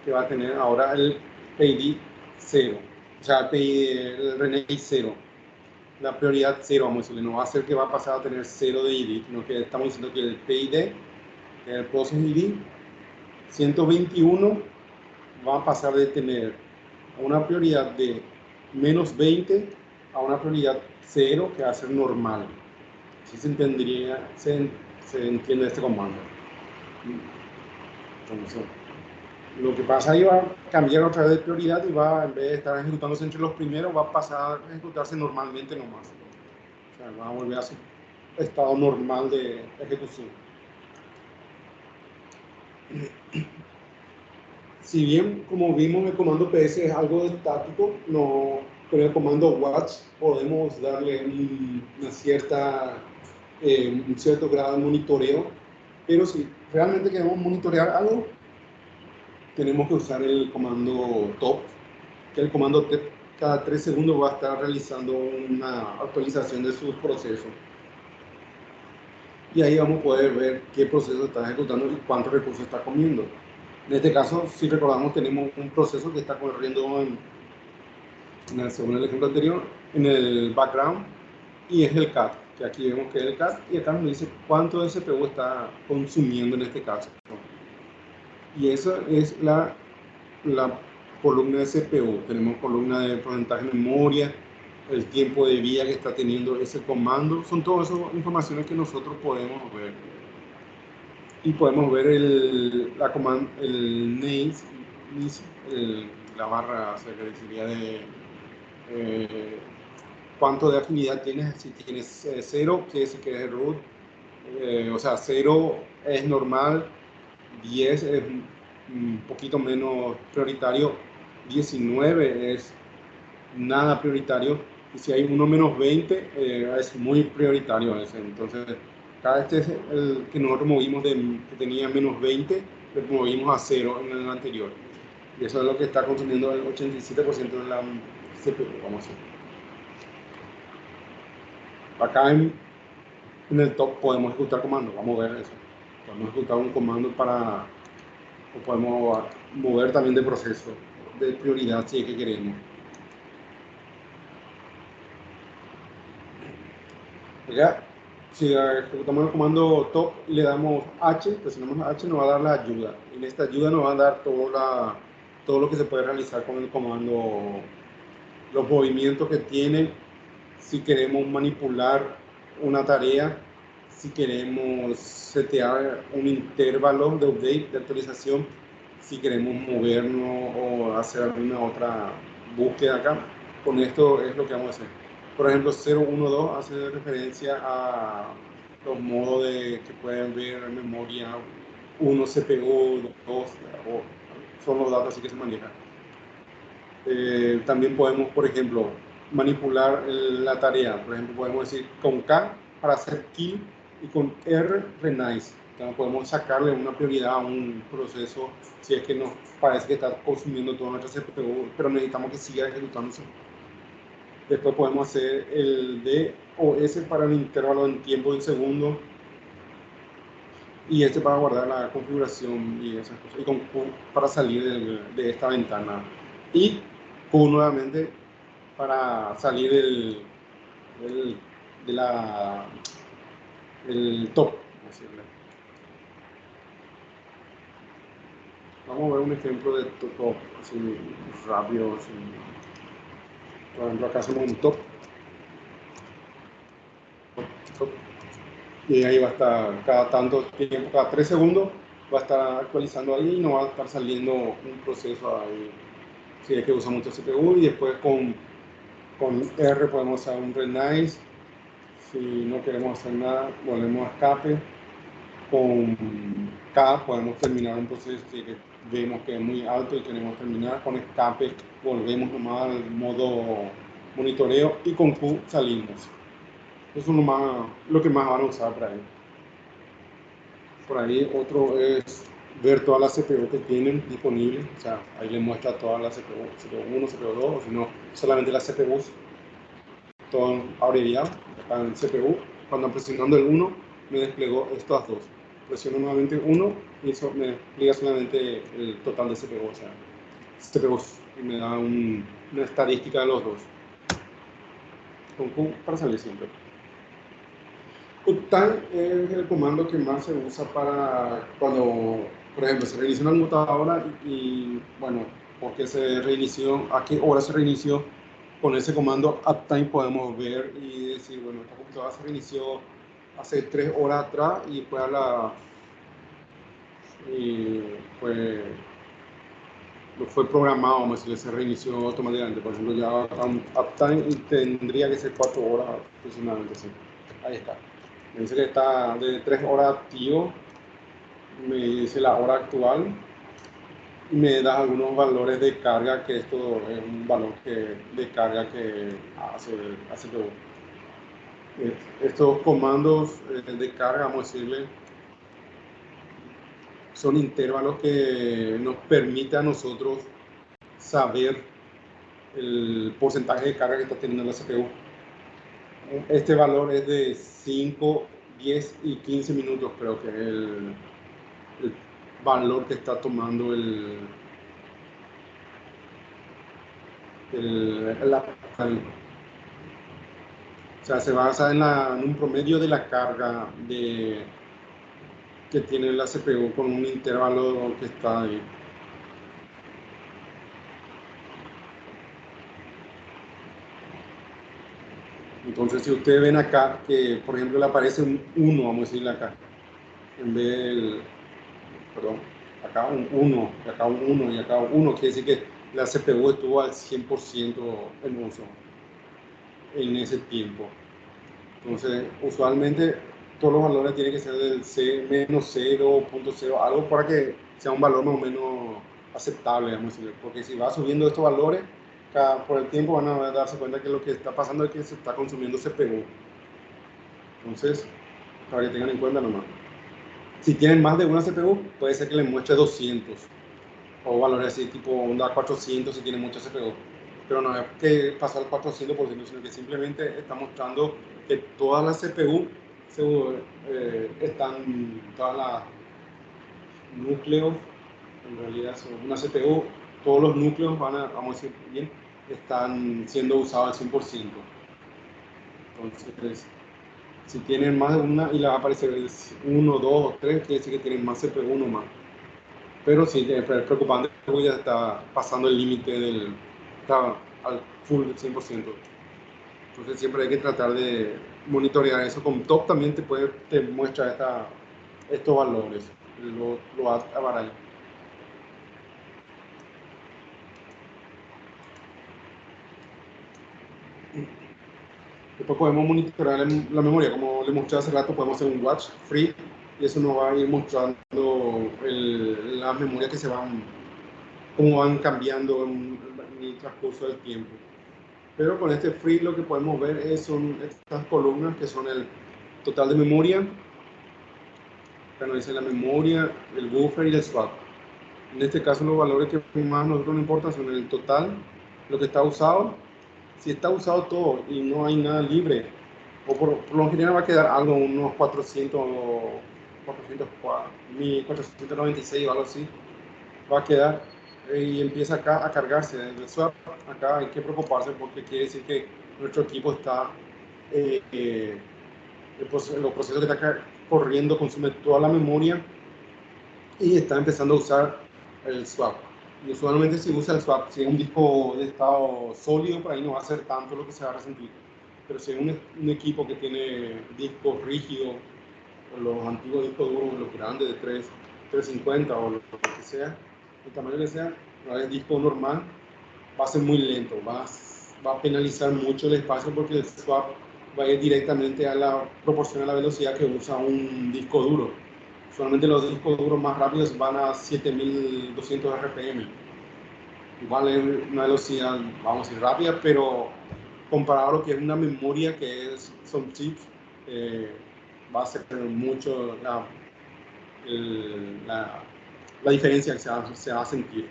que va a tener ahora el PID 0, o sea, el rename 0, la prioridad 0, vamos a decirle. No va a ser que va a pasar a tener 0 de ID, sino que estamos diciendo que el PID, el process ID 121, va a pasar de tener una prioridad de -20 a una prioridad 0, que va a ser normal. Si se entendería, se entiende este comando. Entonces, lo que pasa ahí va a cambiar otra vez de prioridad y va, en vez de estar ejecutándose entre los primeros, va a pasar a ejecutarse normalmente nomás. O sea, va a volver a su estado normal de ejecución. Si bien, como vimos, el comando PS es algo estático, con el comando watch podemos darle un cierto grado de monitoreo, pero si realmente queremos monitorear algo, tenemos que usar el comando top, que el comando top cada 3 segundos va a estar realizando una actualización de sus procesos. Y ahí vamos a poder ver qué proceso está ejecutando y cuántos recursos está comiendo. En este caso, si recordamos, tenemos un proceso que está corriendo según el ejemplo anterior, en el background, y es el cat, que aquí vemos que es el cat, y acá nos dice cuánto de CPU está consumiendo en este caso. Y esa es la columna de CPU. Tenemos columna de porcentaje de memoria, el tiempo de vida que está teniendo ese comando. Son todas esas informaciones que nosotros podemos ver. Y podemos ver el names, la barra, sería de cuánto de afinidad tienes. Si tienes 0, quiere decir que es root. O sea, 0 es normal, 10 es un poquito menos prioritario, 19 es nada prioritario. Y si hay uno menos 20, es muy prioritario ese. Entonces, cada este es el que nosotros movimos que tenía menos 20, lo movimos a 0 en el anterior. Y eso es lo que está consumiendo el 87% de la CPU, vamos a decir. Acá en el top podemos ejecutar comandos, vamos a ver eso. Podemos ejecutar un comando o podemos mover también de proceso, de prioridad si es que queremos. Acá, si ejecutamos el comando top, le damos H, presionamos H, nos va a dar la ayuda. En esta ayuda nos va a dar todo lo que se puede realizar con el comando, los movimientos que tiene, si queremos manipular una tarea, si queremos setear un intervalo de update, de actualización, si queremos movernos o hacer alguna otra búsqueda acá. Con esto es lo que vamos a hacer. Por ejemplo, 012 hace referencia a los modos que pueden ver en memoria, 1 CPU, 2, son los datos así que se manejan. También podemos, por ejemplo, manipular la tarea. Por ejemplo, podemos decir con K para hacer kill y con R renice. Entonces podemos sacarle una prioridad a un proceso si es que nos parece que está consumiendo toda nuestra CPU, pero necesitamos que siga ejecutándose. Después podemos hacer el D o S para el intervalo en tiempo en segundo. Y este para guardar la configuración y esas cosas. Y con Q para salir de esta ventana. Y Q nuevamente para salir del top. Vamos a ver un ejemplo de top, así rápido. Así. Por ejemplo, acá hacemos un top. Y ahí va a estar cada tanto tiempo, cada 3 segundos, va a estar actualizando ahí y nos va a estar saliendo un proceso ahí. Si es que usa mucho CPU y después con R podemos hacer un renice. Si no queremos hacer nada, volvemos a escape. Con K podemos terminar un proceso que vemos que es muy alto y queremos terminar. Con escape volvemos nomás al modo monitoreo y con Q salimos. Eso es lo que más van a usar por ahí. Por ahí otro es ver todas las CPU que tienen disponibles. O sea, ahí le muestra todas las CPU, CPU1, CPU2, o si no, solamente las CPUs. Todo abreviado, acá en CPU. Cuando presionando el 1, me desplegó estas dos. Presiono nuevamente 1 y eso me despliega solamente el total de CPU, o sea, CPUs, y me da una estadística de los dos. Con Q para salir siempre. Uptime es el comando que más se usa para cuando, por ejemplo, se reinicia una computadora y bueno, porque se reinició, a qué hora se reinició. Con ese comando uptime podemos ver y decir, bueno, esta computadora se reinició hace 3 horas atrás y fue fue programado, vamos a decir, se reinició automáticamente. Por ejemplo, ya uptime tendría que ser 4 horas aproximadamente. Sí. Ahí está. Me dice que está de 3 horas activo, me dice la hora actual y me da algunos valores de carga, que esto es un valor de carga que hace todo. Estos comandos de carga, vamos a decirle, son intervalos que nos permiten a nosotros saber el porcentaje de carga que está teniendo la CPU. Este valor es de 5, 10 y 15 minutos, creo que es el valor que está tomando o sea, se basa en un promedio de la carga que tiene la CPU con un intervalo que está ahí. Entonces, si ustedes ven acá que, por ejemplo, le aparece un 1, vamos a decirle acá, en vez del, perdón, acá un 1, y acá un 1, y acá un 1, quiere decir que la CPU estuvo al 100% en uso en ese tiempo. Entonces, usualmente todos los valores tienen que ser del menos 0.0, algo para que sea un valor más o menos aceptable, vamos a decir. Porque si va subiendo estos valores, por el tiempo van a darse cuenta que lo que está pasando es que se está consumiendo CPU. Entonces, para que tengan en cuenta nomás. Si tienen más de una CPU, puede ser que les muestre 200 o valores así, tipo onda 400 si tienen mucha CPU. Pero no es que pasó al 400%, sino que simplemente está mostrando que todas las CPU están, todas las núcleos, en realidad son una CPU, todos los núcleos vamos a decir bien, están siendo usados al 100%. Entonces, si tienen más de una y les va a aparecer 1, 2 o 3, quiere decir que tienen más CPU, uno más. Pero sí, es preocupante porque ya está pasando el límite está al full del 100%. Entonces siempre hay que tratar de monitorear eso. Con top también te muestra estos valores, lo avaral. Después podemos monitorear la memoria, como le mostré hace rato, podemos hacer un watch free y eso nos va a ir mostrando las memorias que cómo van cambiando en el transcurso del tiempo. Pero con este free lo que podemos ver son estas columnas que son el total de memoria, acá nos dice la memoria, el buffer y el swap. En este caso los valores que más a nosotros nos importan son el total, lo que está usado. Si está usado todo y no hay nada libre, o por lo general va a quedar algo, unos 1496 o algo así, va a quedar y empieza acá a cargarse el swap. Acá hay que preocuparse porque quiere decir que nuestro equipo está, los procesos que está corriendo consume toda la memoria y está empezando a usar el swap. Y usualmente si usa el swap, si es un disco de estado sólido, por ahí no va a ser tanto lo que se va a resentir. Pero si es un equipo que tiene discos rígidos, o los antiguos discos duros, los grandes de 350 o lo que sea, el tamaño que sea, el disco normal va a ser muy lento, va a penalizar mucho el espacio porque el swap va a ir directamente a la proporción a la velocidad que usa un disco duro. Solamente los discos duros más rápidos van a 7200 RPM. Igual es una velocidad, vamos a decir, rápida, pero comparado a lo que es una memoria que son chips, va a ser mucho la diferencia que se va a sentir.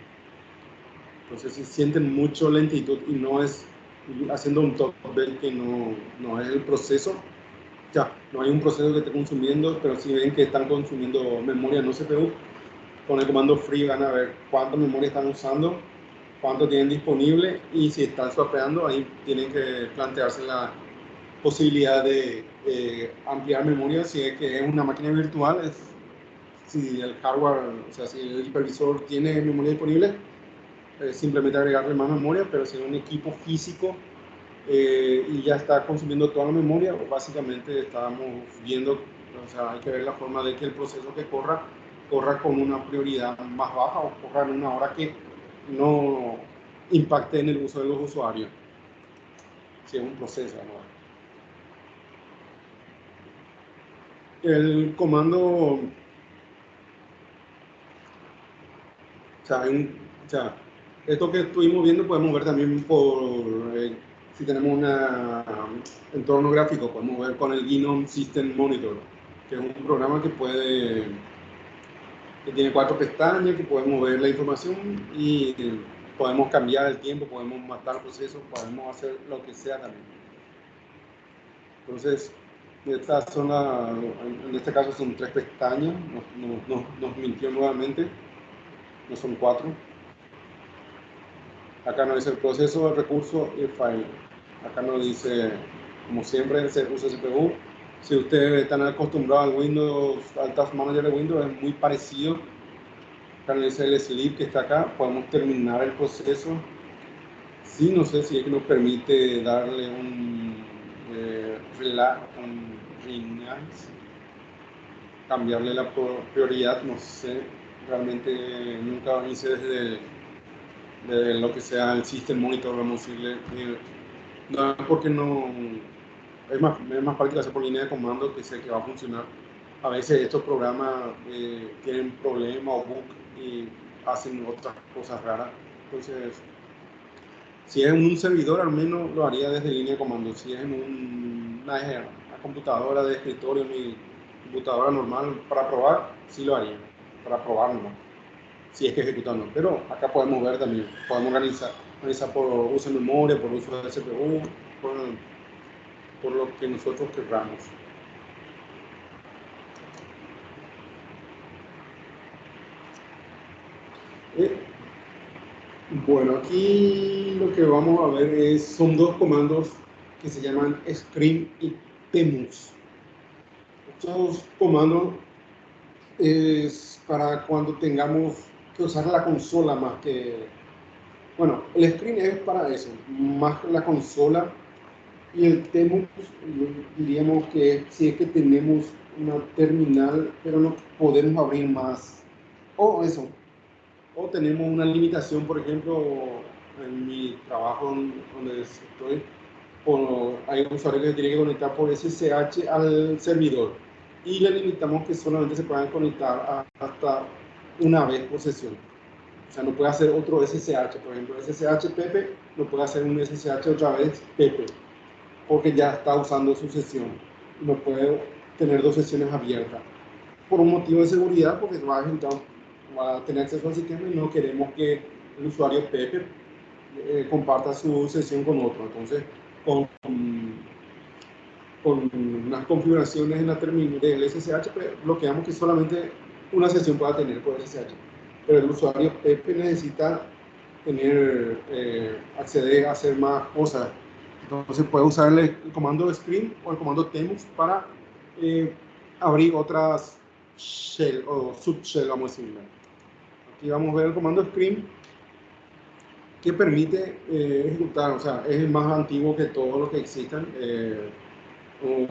Entonces, si sienten mucho lentitud y no es haciendo un top ven que no es el proceso, ya, no hay un proceso que esté consumiendo, pero si ven que están consumiendo memoria no CPU, con el comando free van a ver cuánta memoria están usando, cuánto tienen disponible y si están swapeando, ahí tienen que plantearse la posibilidad de ampliar memoria si es que es una máquina virtual, si el hardware, o sea, si el hipervisor tiene memoria disponible, simplemente agregarle más memoria, pero si es un equipo físico y ya está consumiendo toda la memoria, básicamente estábamos viendo, o sea, hay que ver la forma de que el proceso que corra con una prioridad más baja o corra en una hora que no impacte en el uso de los usuarios, si es un proceso, ¿no? El comando, o sea, esto que estuvimos viendo podemos ver también si tenemos un entorno gráfico, podemos ver con el Gnome System Monitor, que es un programa que tiene 4 pestañas, que podemos ver la información y podemos cambiar el tiempo, podemos matar el proceso, podemos hacer lo que sea también. Entonces, estas son en este caso son 3 pestañas, nos mintió nuevamente, no son 4. Acá nos dice el proceso, el recurso y el file. Acá nos dice, como siempre, se usa CPU. Si ustedes están acostumbrados al Windows, al Task Manager de Windows, es muy parecido. Acá nos dice el sleep que está acá. Podemos terminar el proceso. Sí, no sé si es que nos permite darle un cambiarle la prioridad, no sé. Realmente nunca hice de lo que sea el System Monitor, vamos a decirle, no, porque no, es más práctico hacer por línea de comando que sé que va a funcionar. A veces estos programas tienen problemas o bug y hacen otras cosas raras. Entonces, Si es en un servidor, al menos lo haría desde línea de comando. Si es en una computadora de escritorio, mi computadora normal para probar, sí lo haría, para probarlo, si es que ejecutando. Pero acá podemos ver también, podemos organizar por uso de memoria, por uso de CPU, por lo que nosotros queramos. Bueno, aquí lo que vamos a ver son dos comandos que se llaman screen y tmux. Estos comandos es para cuando tengamos que usar la consola más que... Bueno, el screen es para eso, más que la consola. Y el tmux, diríamos que si es que tenemos una terminal, pero no podemos abrir más. O eso, o tenemos una limitación, por ejemplo, en mi trabajo donde estoy, hay usuarios que se tienen que conectar por SSH al servidor y le limitamos que solamente se puedan conectar hasta una vez por sesión. O sea, no puede hacer otro SSH, por ejemplo, SSH Pepe, no puede hacer un SSH otra vez Pepe, porque ya está usando su sesión. No puede tener dos sesiones abiertas. Por un motivo de seguridad, porque va a tener acceso al sistema y no queremos que el usuario Pepe comparta su sesión con otro. Entonces, con unas configuraciones en la terminal del SSH, bloqueamos que solamente una sesión pueda tener por SSH. Pero el usuario Pepe necesita acceder a hacer más cosas. Entonces puede usar el comando screen o el comando tmux para abrir otras shell o subshell, vamos a decirlo. Aquí vamos a ver el comando screen que permite ejecutar, o sea, es el más antiguo que todos los que existan,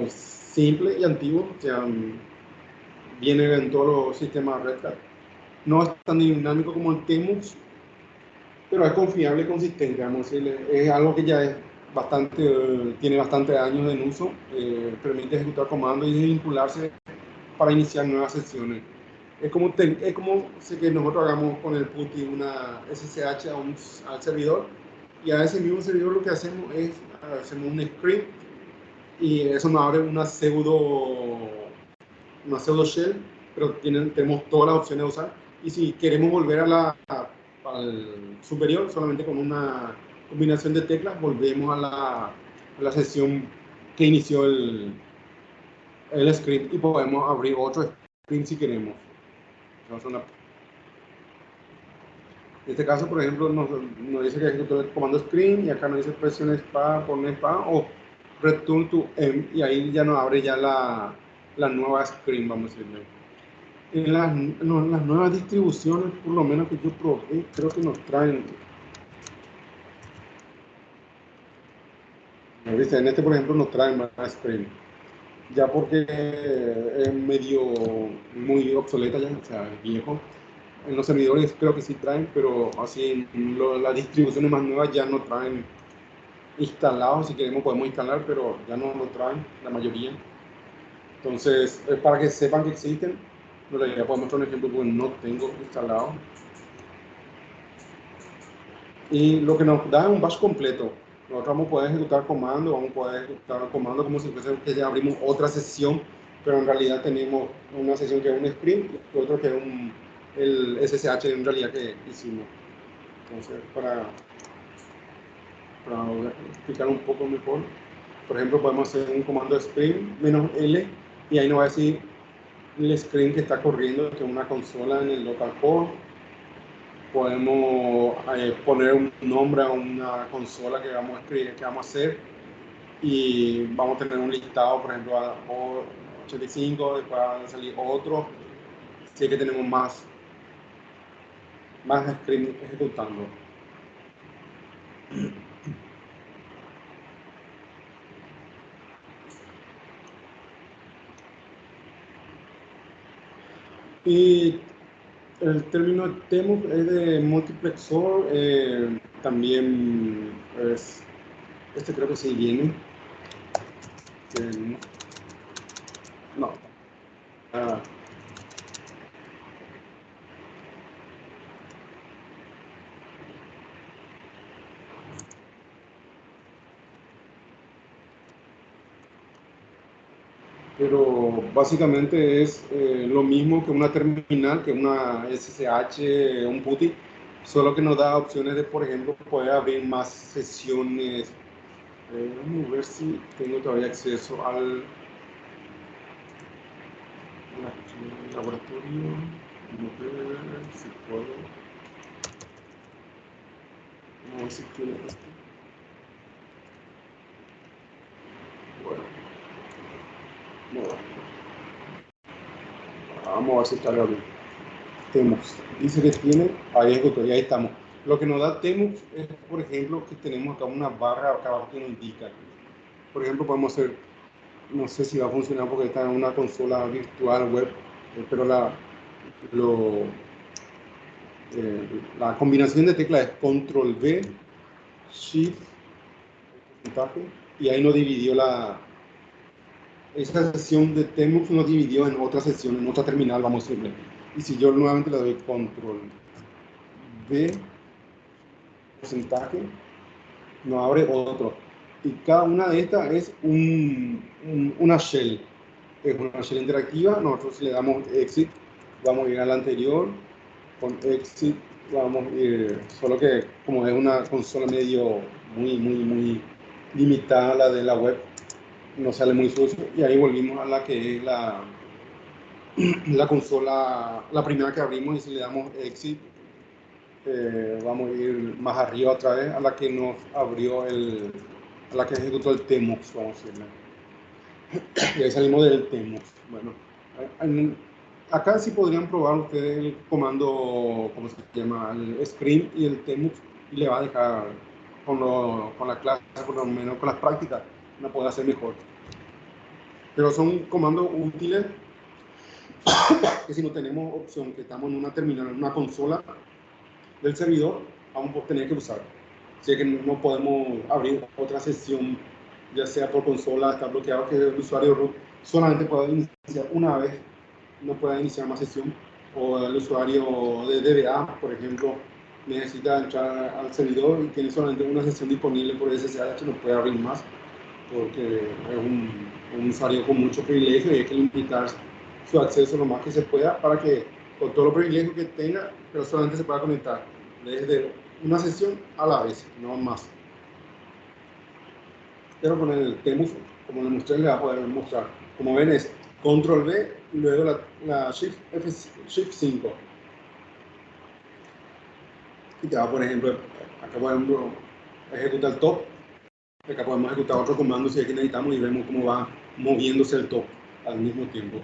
simple y antiguo, o sea, viene en todos los sistemas Red Hat. No es tan dinámico como el tmux, pero es confiable y consistente, vamos a decirle. Es algo que ya es tiene bastante años en uso, permite ejecutar comandos y vincularse para iniciar nuevas sesiones. Es como sé que nosotros hagamos con el PuTTY una SSH al servidor, y a ese mismo servidor lo que hacemos es hacemos un script y eso nos abre una pseudo shell, pero tenemos todas las opciones de usar. Y si queremos volver al superior, solamente con una combinación de teclas, volvemos a la sesión que inició el script y podemos abrir otro script si queremos. En este caso, por ejemplo, nos dice que ejecutó el comando screen y acá nos dice presione SPA, pone SPA o return to M, y ahí ya nos abre ya la nueva screen, vamos a decirle. En las nuevas distribuciones, por lo menos que yo probé, creo que nos traen. ¿Viste? En este, por ejemplo, nos traen más screen. Ya porque es medio muy obsoleta ya, o sea, es viejo. En los servidores creo que sí traen, pero así las distribuciones más nuevas ya no traen instalados. Si queremos podemos instalar, pero ya no lo traen la mayoría. Entonces, para que sepan que existen, ya podemos mostrar un ejemplo porque no tengo instalado. Y lo que nos da es un bash completo. Nosotros vamos a poder ejecutar comando, vamos a poder ejecutar comando como si fuese que ya abrimos otra sesión, pero en realidad tenemos una sesión que es un sprint y otro que es el SSH en realidad que hicimos. Entonces, para explicar un poco mejor, por ejemplo, podemos hacer un comando sprint -L y ahí nos va a decir el screen que está corriendo, que es una consola en el localhost. Podemos poner un nombre a una consola que vamos a escribir, que vamos a hacer, y vamos a tener un listado, por ejemplo, a 85, después van a salir otros, si es que tenemos más screen ejecutando. Y el término tmux es de multiplexor, también es, este creo que sí viene, no, pero básicamente es lo mismo que una terminal, que una SSH, un PuTTY, solo que nos da opciones de, por ejemplo, poder abrir más sesiones. Vamos a ver si tengo todavía acceso al laboratorio. Vamos a ver si puedo. Vamos a ver si tiene esto. Bueno, vamos a ver si está bien. Temux. Dice que tiene, ahí ejecutoria, ahí estamos. Lo que nos da Temux es, por ejemplo, que tenemos acá una barra acá abajo que nos indica. Por ejemplo, podemos hacer, no sé si va a funcionar porque está en una consola virtual web, pero la combinación de teclas es Control V, Shift, y ahí nos dividió esa sesión de Temux nos dividió en otra sesión, en otra terminal, vamos a decirle. Y si yo nuevamente le doy Control V, porcentaje, nos abre otro. Y cada una de estas es una shell. Es una shell interactiva. Nosotros le damos exit, vamos a ir al anterior. Con exit vamos a ir, solo que como es una consola medio muy limitada, la de la web, no sale muy sucio. Y ahí volvimos a la que es la consola, la primera que abrimos, y si le damos exit, vamos a ir más arriba otra vez a la que nos abrió a la que ejecutó el Temux, vamos a decirle. Y ahí salimos del Temux. Bueno, acá sí podrían probar ustedes el comando, ¿cómo se llama? El Screen y el Temux, y le va a dejar con la clase, por lo menos con las prácticas, no puede hacer mejor. Pero son comandos útiles que si no tenemos opción, que estamos en una terminal, en una consola del servidor, vamos a tener que usar. Si es que no podemos abrir otra sesión, ya sea por consola, está bloqueado, que el usuario root solamente pueda iniciar una vez, no pueda iniciar más sesión, o el usuario de DBA, por ejemplo, necesita entrar al servidor y tiene solamente una sesión disponible por SSH, no puede abrir más, porque es un usuario con mucho privilegio y hay que limitar su acceso lo más que se pueda para que, con todos los privilegios que tenga, pero solamente se pueda conectar desde una sesión a la vez, no más. Pero con el Temux, como le mostré, le va a poder mostrar. Como ven, es Control V y luego la Shift 5. Y te va, por ejemplo, acá podemos ejecutar el top. Acá podemos ejecutar otro comando si aquí necesitamos, y vemos cómo va moviéndose el top al mismo tiempo.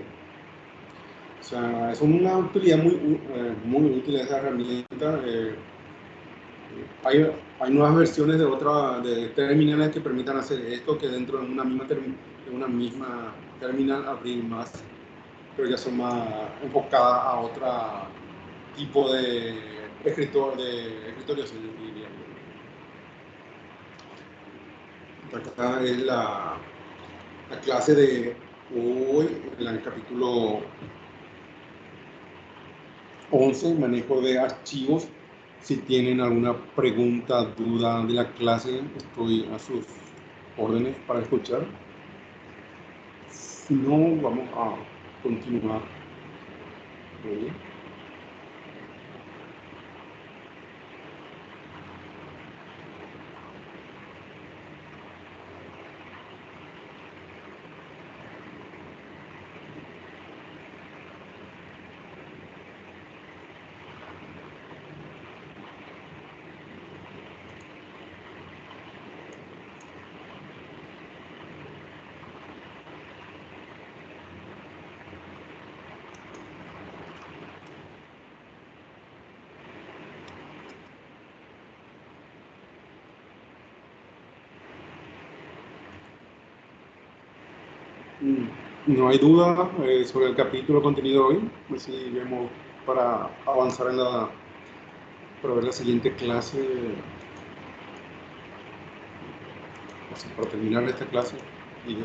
O sea, es una utilidad muy útil esa herramienta. Hay nuevas versiones de terminales que permitan hacer esto, que dentro de una misma terminal abrir más, pero ya son más enfocadas a otro tipo de escritorios, diría. Acá es la clase de hoy, en el capítulo 11, manejo de archivos. Si tienen alguna pregunta, duda de la clase, estoy a sus órdenes para escuchar. Si no, vamos a continuar. Muy bien. No hay duda sobre el capítulo contenido hoy. Así vemos para avanzar para ver la siguiente clase, para terminar esta clase y de